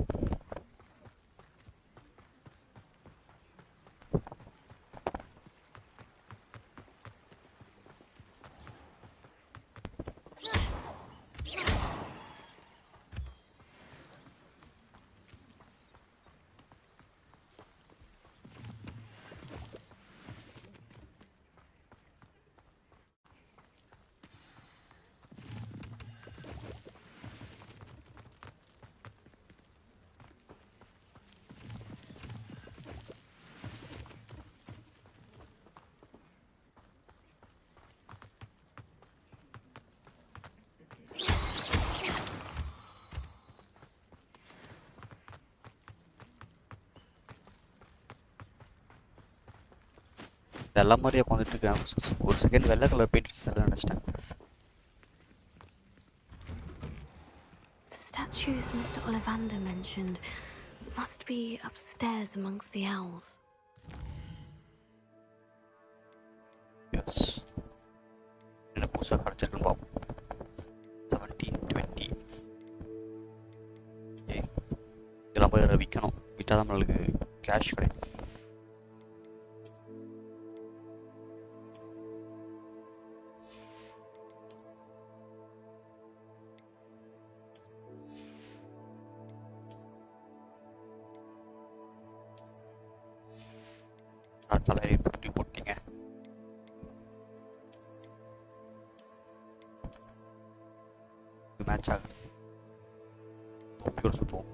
இதெல்லாம் மாதிரி உட்காந்துட்டு இருக்கேன். ஒரு செகண்ட் வெள்ளை கலர் பெயிண்ட் நினைச்சிட்டேன். The statues Mr. Ollivander mentioned must be upstairs amongst the owls. Yes. என்ன புதுசாக கிடச்சிருக்குன்னு பார்ப்போம். 1720. இதெல்லாம் போய் விற்கணும். விற்றா தான் நம்மளுக்கு கேஷ் கிடைக்கும். தலையை புட்டி போட்டீங்க. மேட்ச் ஆகுது. தொப்பியோட சுற்றுவோம்.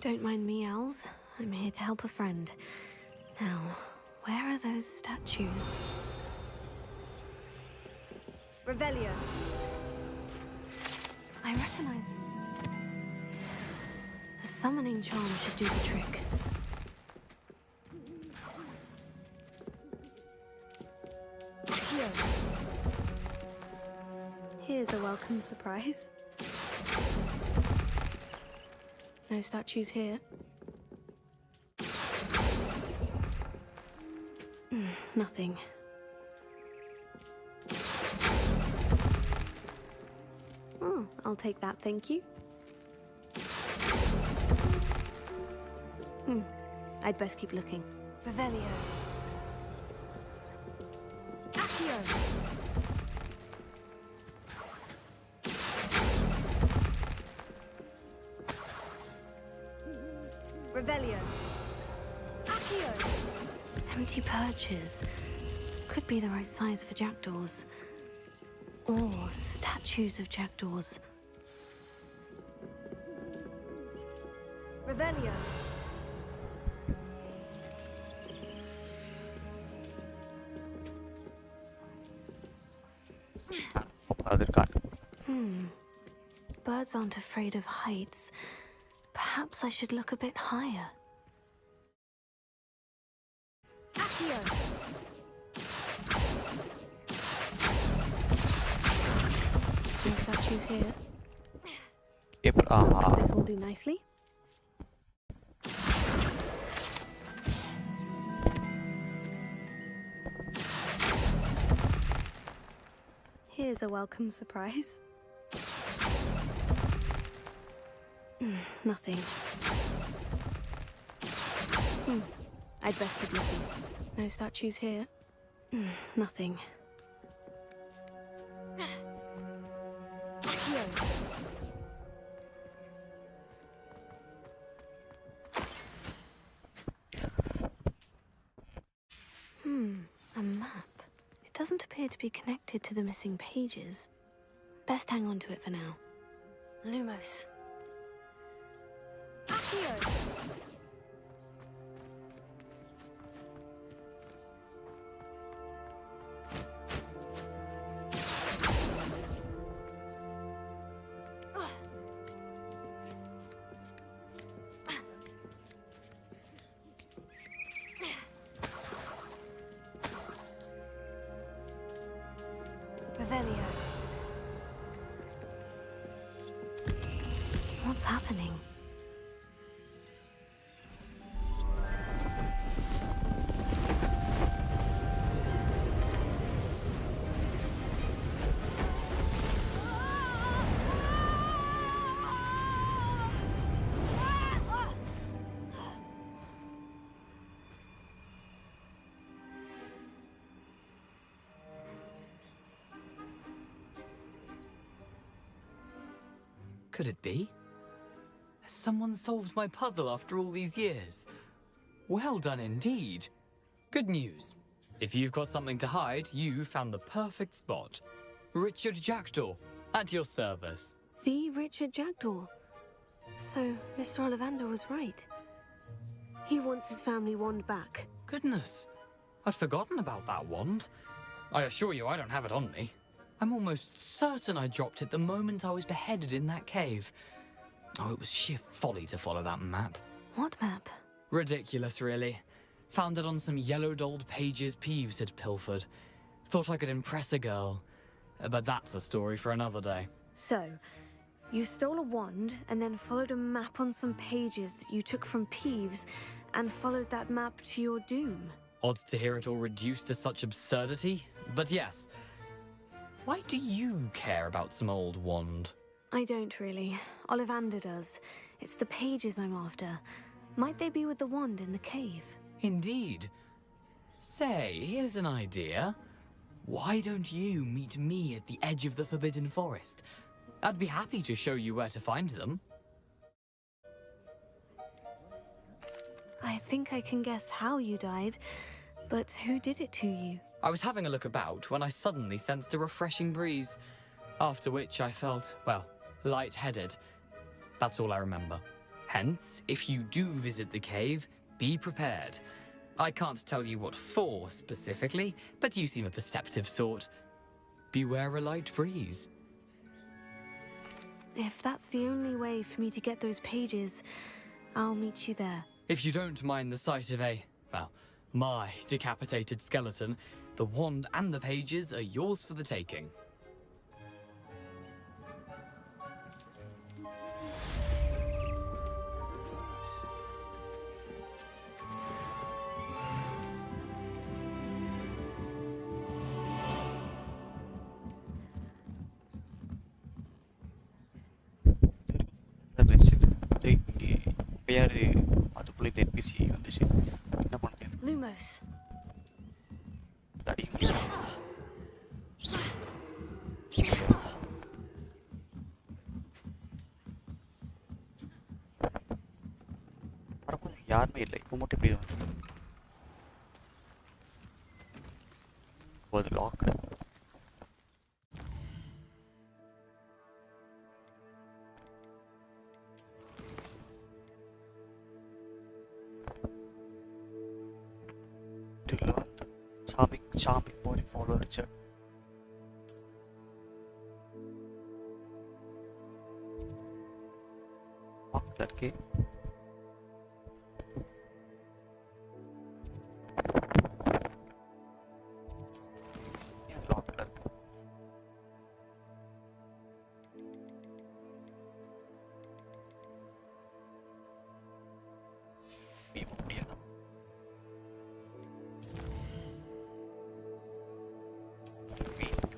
Don't mind me, owls. I'm here to help a friend. Now, where are those statues? Revelio. I recognize them. The summoning charm should do the trick. Here. Here's a welcome surprise. No statues here. Nothing. Oh, I'll take that, thank you. I'd best keep looking. Revelio. Accio. Revelio. Accio. Empty perches. Could be the right size for jackdaws. Or statues of jackdaws. Revelio. Birds aren't afraid of heights. Perhaps I should look a bit higher. Accio. No statues here. This will do nicely. Here's a welcome surprise. Nothing. I'd best keep looking. No statues here. Nothing. A map. It doesn't appear to be connected to the missing pages. Best hang on to it for now. Lumos. Revelio. What's happening? Could it be? Has someone solved my puzzle after all these years? Well done indeed. Good news. If you've got something to hide, you found the perfect spot. Richard Jackdaw, at your service. The Richard Jackdaw. So, Mr. Ollivander was right. He wants his family wand back. Goodness, I'd forgotten about that wand. I assure you I don't have it on me. I'm almost certain I dropped it the moment I was beheaded in that cave. Oh, it was sheer folly to follow that map. What map? Ridiculous, really. Found it on some yellowed old pages Peeves had pilfered. Thought I could impress a girl. But that's a story for another day. So, you stole a wand and then followed a map on some pages that you took from Peeves and followed that map to your doom. Odd to hear it all reduced to such absurdity, but yes. Why do you care about some old wand? I don't really. Ollivander does. It's the pages I'm after. Might they be with the wand in the cave? Indeed. Say, here's an idea. Why don't you meet me at the edge of the Forbidden Forest? I'd be happy to show you where to find them. I think I can guess how you died, but who did it to you? I was having a look about when I suddenly sensed a refreshing breeze, after which I felt, well, lightheaded. That's all I remember. Hence, if you do visit the cave, be prepared. I can't tell you what for specifically, but you seem a perceptive sort. Beware a light breeze. If that's the only way for me to get those pages, I'll meet you there. If you don't mind the sight of my decapitated skeleton, the wand and the pages are yours for the taking. Lumos. யாருமே இல்லை இப்போ மட்டும் எப்படி வந்து lock to learn the charming body follow Richard. Lock that gate.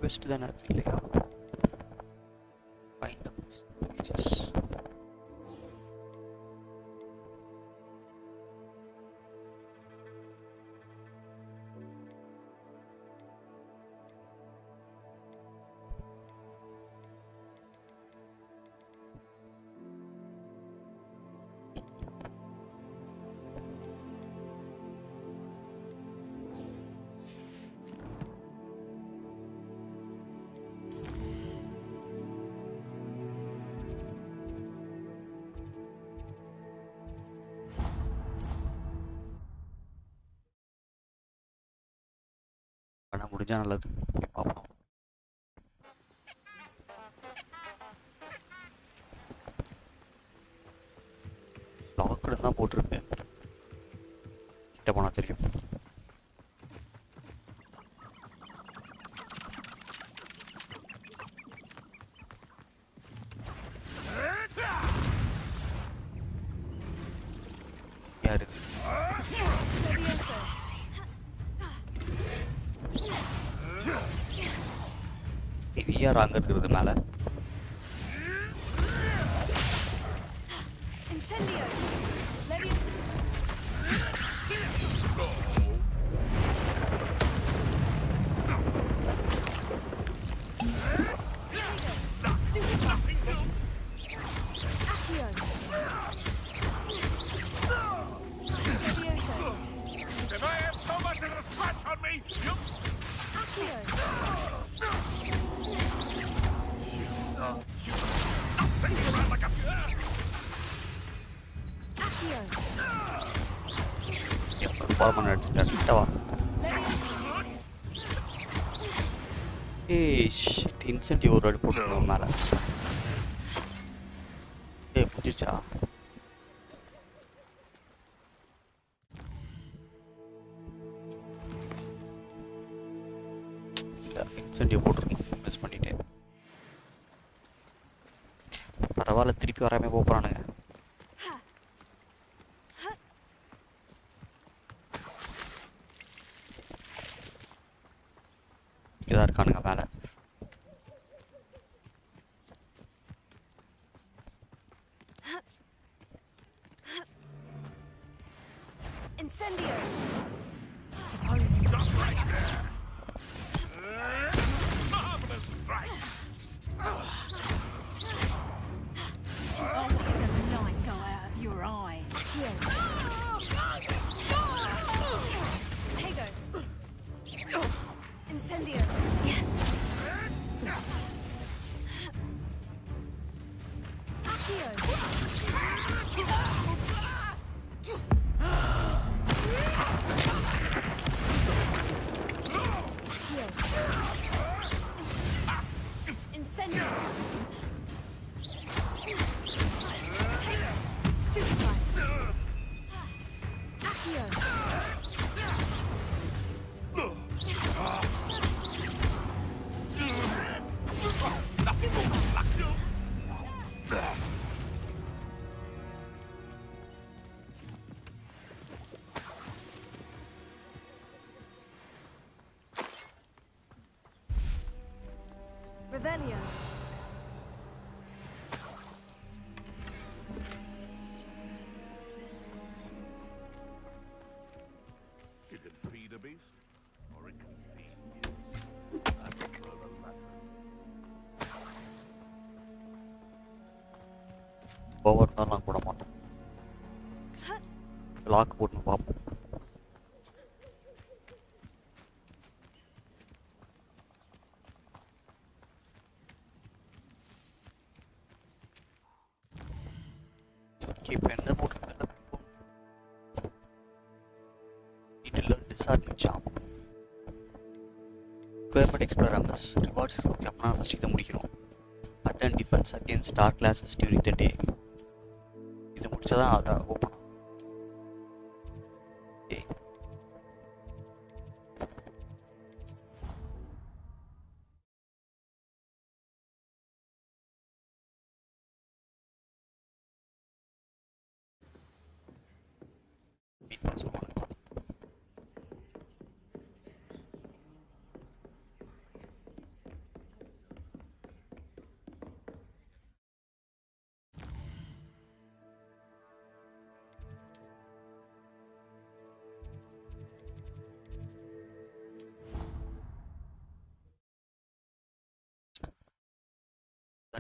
Quest than இல்லையா find the pages. பண்ண முடிஞ்சா நல்லது. பார்ப்போம். லாக்டு தான் போட்டிருக்கு. கிட்ட போனா தெரியும். யாரு? யார் அங்க இருக்கிறது மேல? If I have so much as a scratch on me, you... ஃபார்மன் அடிச்சிட்டா. கிட்ட வா. ஏய் ஷிட், இன்சென்டிவ் ஒரு அடி போட்டுருந்தோம் மேல. ஏய் புடிச்சா. இன்சென்டிவ் போட்டுருக்கோம், மிஸ் பண்ணிட்டேன். பரவாயில்ல, திருப்பி வராம போறானுங்க. இதான் இருக்கானுங்க மேல. Incendio! Stop right there! Marvelous strike! Always the light go out of your eyes. Tego! Incendio! Yes! Accio! Incendio! Tego! Stupefy! Accio! Revelio. You can feed a beast, or it can feed you. I prefer the latter. Over தான் நான் போட மாட்டோம். Lock போட்டு பார்ப்போம். இப்போ என்ன போட்டுருக்கேன்? இதில் டிசார்ட் ஜாம் Government Explorer Ambus rewards அப்படின்னா ஃபர்ஸ்ட் இதை முடிக்கிறோம். Attend defense against dark classes during the day. இது முடிச்சதான் அதை open.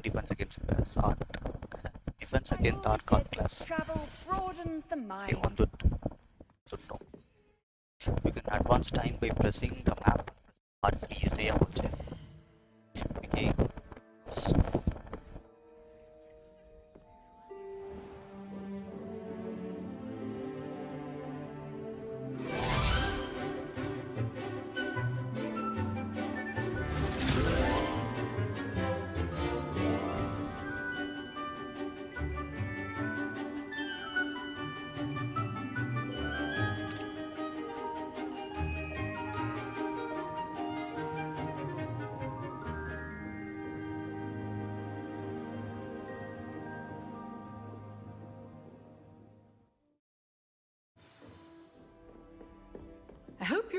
Defense against art. Defense against art card class. Travel broadens the mind. Okay, one to know. You can advance time by pressing the map. Art freeze day out. Okay.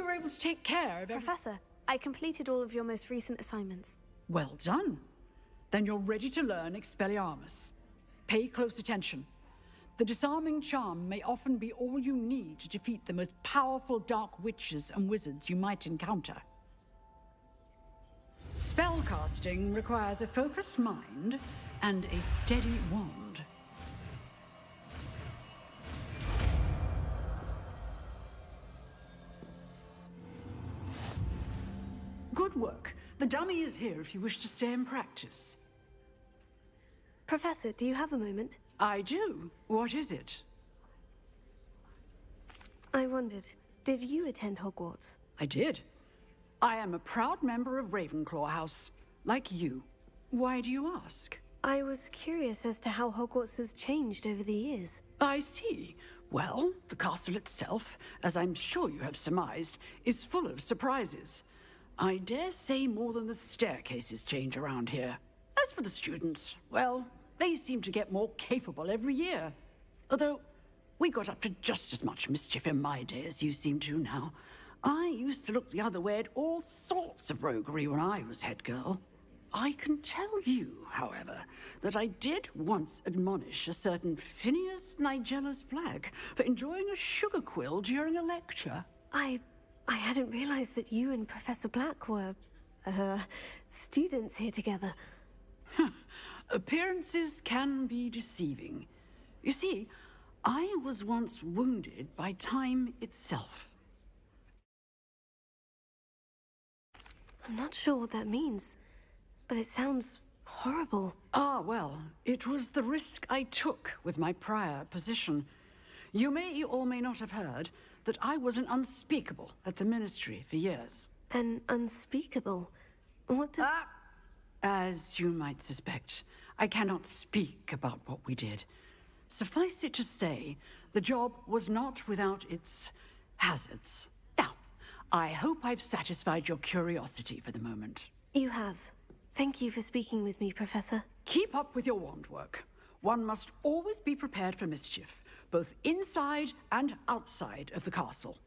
were able to take care of Professor, I completed all of your most recent assignments. Well done. Then you're ready to learn Expelliarmus. Pay close attention. The disarming charm may often be all you need to defeat the most powerful dark witches and wizards you might encounter. Spellcasting requires a focused mind and a steady wand. Good work. The dummy is here if you wish to stay and practice. Professor, do you have a moment? I do. What is it? I wondered, did you attend Hogwarts? I did. I am a proud member of Ravenclaw House, like you. Why do you ask? I was curious as to how Hogwarts has changed over the years. I see. Well, the castle itself, as I'm sure you have surmised, is full of surprises. I dare say more than the staircases change around here. As for the students, well, they seem to get more capable every year. Although, we got up to just as much mischief in my day as you seem to now. I used to look the other way at all sorts of roguery when I was head girl. I can tell you, however, that I did once admonish a certain Phineas Nigellus Black for enjoying a sugar quill during a lecture. I hadn't realized that you and Professor Black were, students here together. Appearances can be deceiving. You see, I was once wounded by time itself. I'm not sure what that means, but it sounds horrible. Ah, well, it was the risk I took with my prior position. You may or may not have heard that I was an unspeakable at the Ministry for years. An unspeakable? What does... As you might suspect, I cannot speak about what we did. Suffice it to say, the job was not without its hazards. Now, I hope I've satisfied your curiosity for the moment. You have. Thank you for speaking with me, Professor. Keep up with your wand work. One must always be prepared for mischief, both inside and outside of the castle.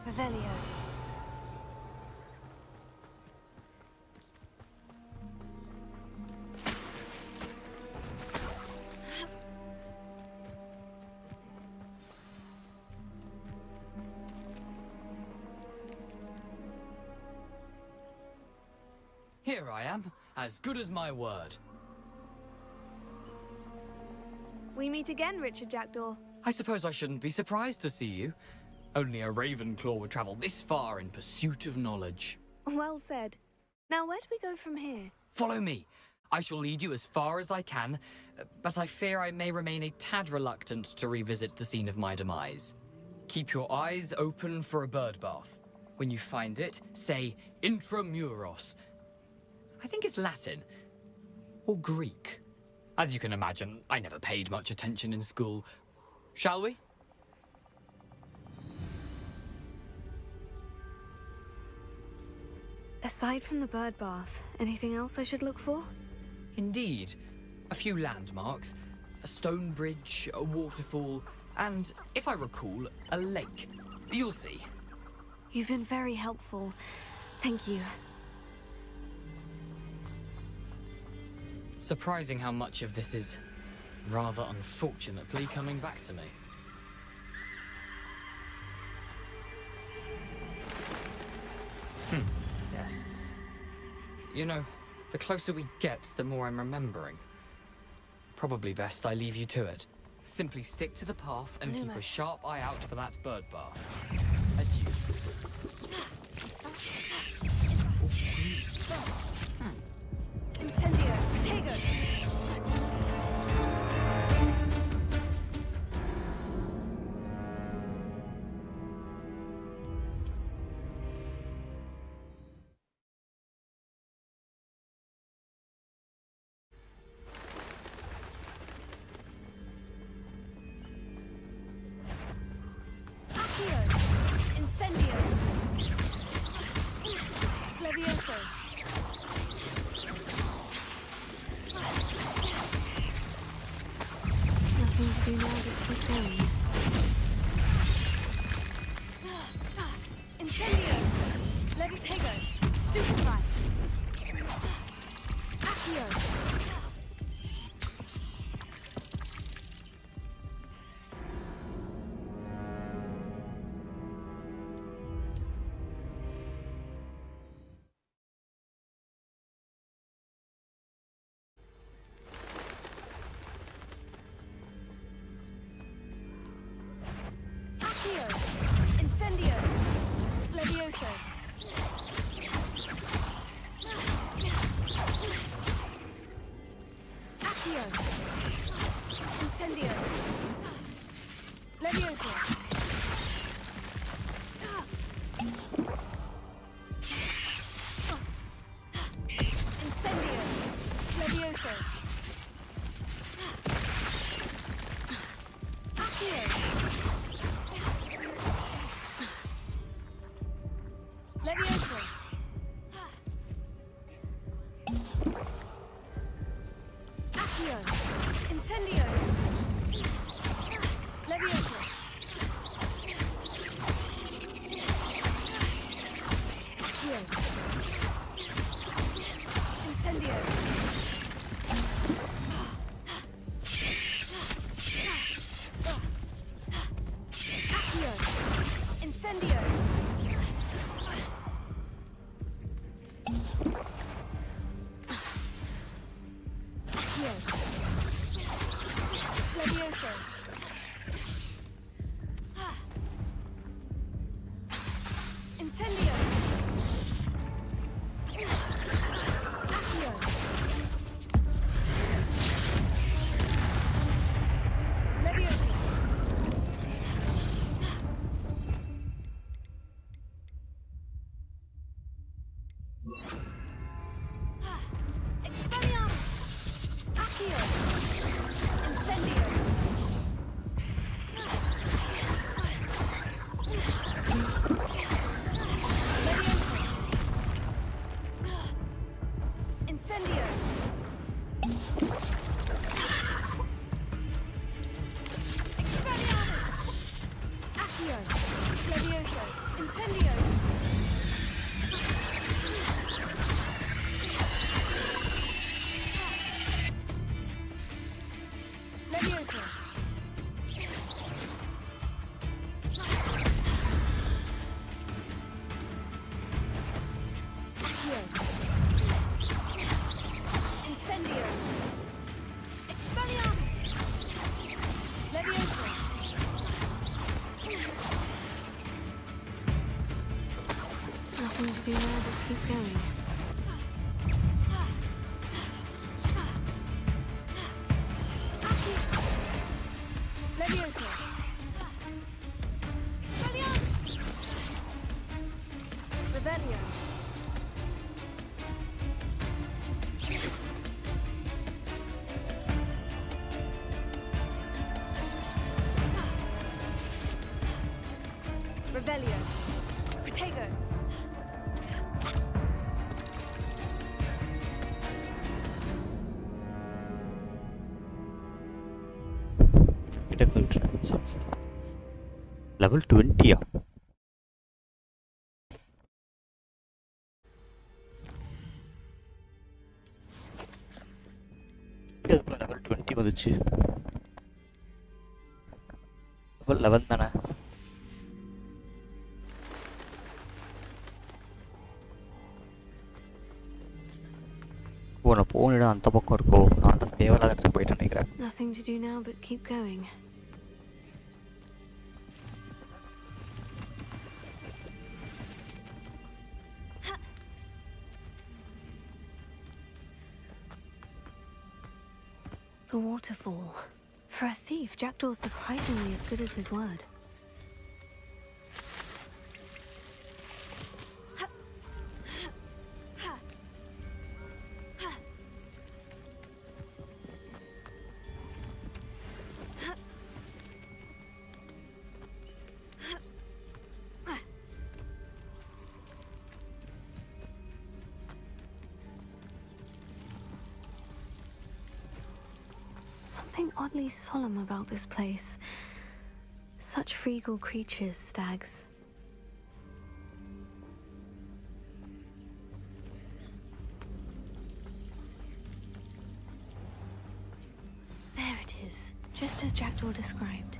Revelio. Here I am, as good as my word. We meet again, Richard Jackdaw. I suppose I shouldn't be surprised to see you. Only a Ravenclaw would travel this far in pursuit of knowledge. Well said. Now, where do we go from here? Follow me. I shall lead you as far as I can, but I fear I may remain a tad reluctant to revisit the scene of my demise. Keep your eyes open for a bird bath. When you find it, say intramuros. I think it's Latin. Or Greek. As you can imagine, I never paid much attention in school. Shall we? Aside from the bird bath, anything else I should look for? Indeed. A few landmarks, a stone bridge, a waterfall, and, if I recall, a lake. You'll see. You've been very helpful. Thank you. Surprising how much of this is rather unfortunately coming back to me. Yes. You know, the closer we get, the more I'm remembering. Probably best I leave you to it. Simply stick to the path and keep a sharp eye out for that bird bath. Adieu. Incendio, Protego! Incendio! Levioso! Nothing to do now but keep going. Incendio! Levitego! Stupefy! Accio! Incendio! Levioso! Accio! Incendio! Levioso! Incendio! Levioso! Accio! Levioso! Accio! Incendio! Levioso! Accio! Incendio! Accio! Incendio! Levioso! Incendio! Accio! Levioso! Expelliarmus! Accio! Incendio! Levioso! Incendio! Expelliarmus! Accio! Levioso! Incendio! Levioso! Accio! Incendio! Expelliarmus! Levioso! Nothing to do now but keep going. Levioso! Expelliarmus! Revelio! Revelio! Protego! Level 20யா? Level 20 வந்துச்சு. Level 11 தானே? நான் போன இடம் அந்த பக்கம் இருக்கோ? நான் தான் தேவையில்லாத இடத்துக்கு போயிட்டு நினைக்கிறேன். Nothing to do now but keep going. The waterfall. For a thief, Jackdaw's surprisingly as good as his word. Something oddly solemn about this place. Such regal creatures, stags. There it is, just as Jackdaw described.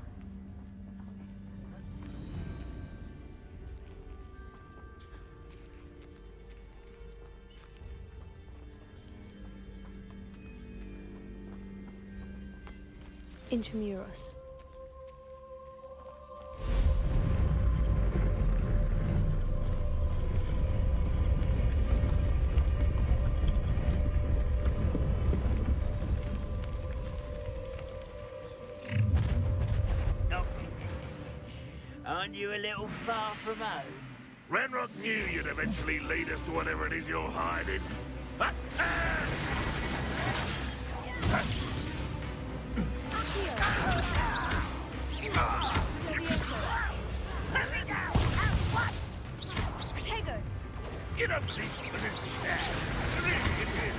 Intramuros. Aren't you a little far from home? Ranrock knew you'd eventually lead us to whatever it is you're hiding. You don't think this is sad? Really, it is.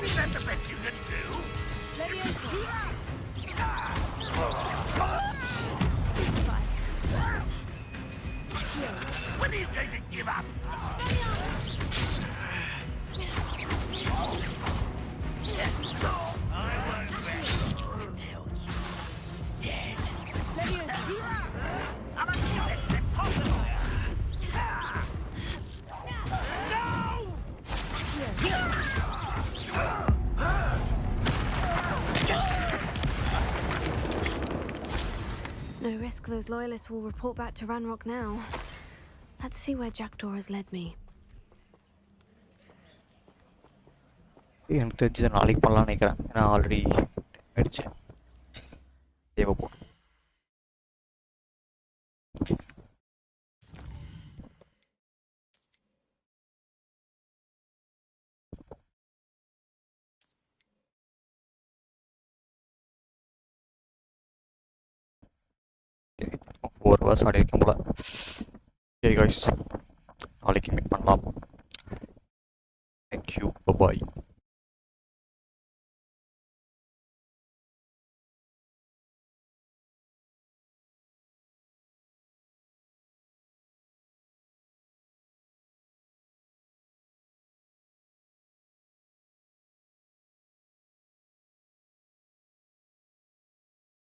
Is that the best you can do? When are you going to give up? I won't rest until you're dead. I'm a best possible. No risk those loyalists will report back to Ranrock now. Let's see where Jackdaw has led me. எனக்கு தெரிஞ்சது நாளைக்கு பண்ணலாம்னு நினைக்கிறேன். ஏன்னா already ஆயிடுச்சு. தேவைப்படும். ஒரு வருஷம் அடி வைக்கும் போல. சரி கைஸ், நாளைக்கு மீட் பண்ணலாம். தேங்க்யூ, பாய்.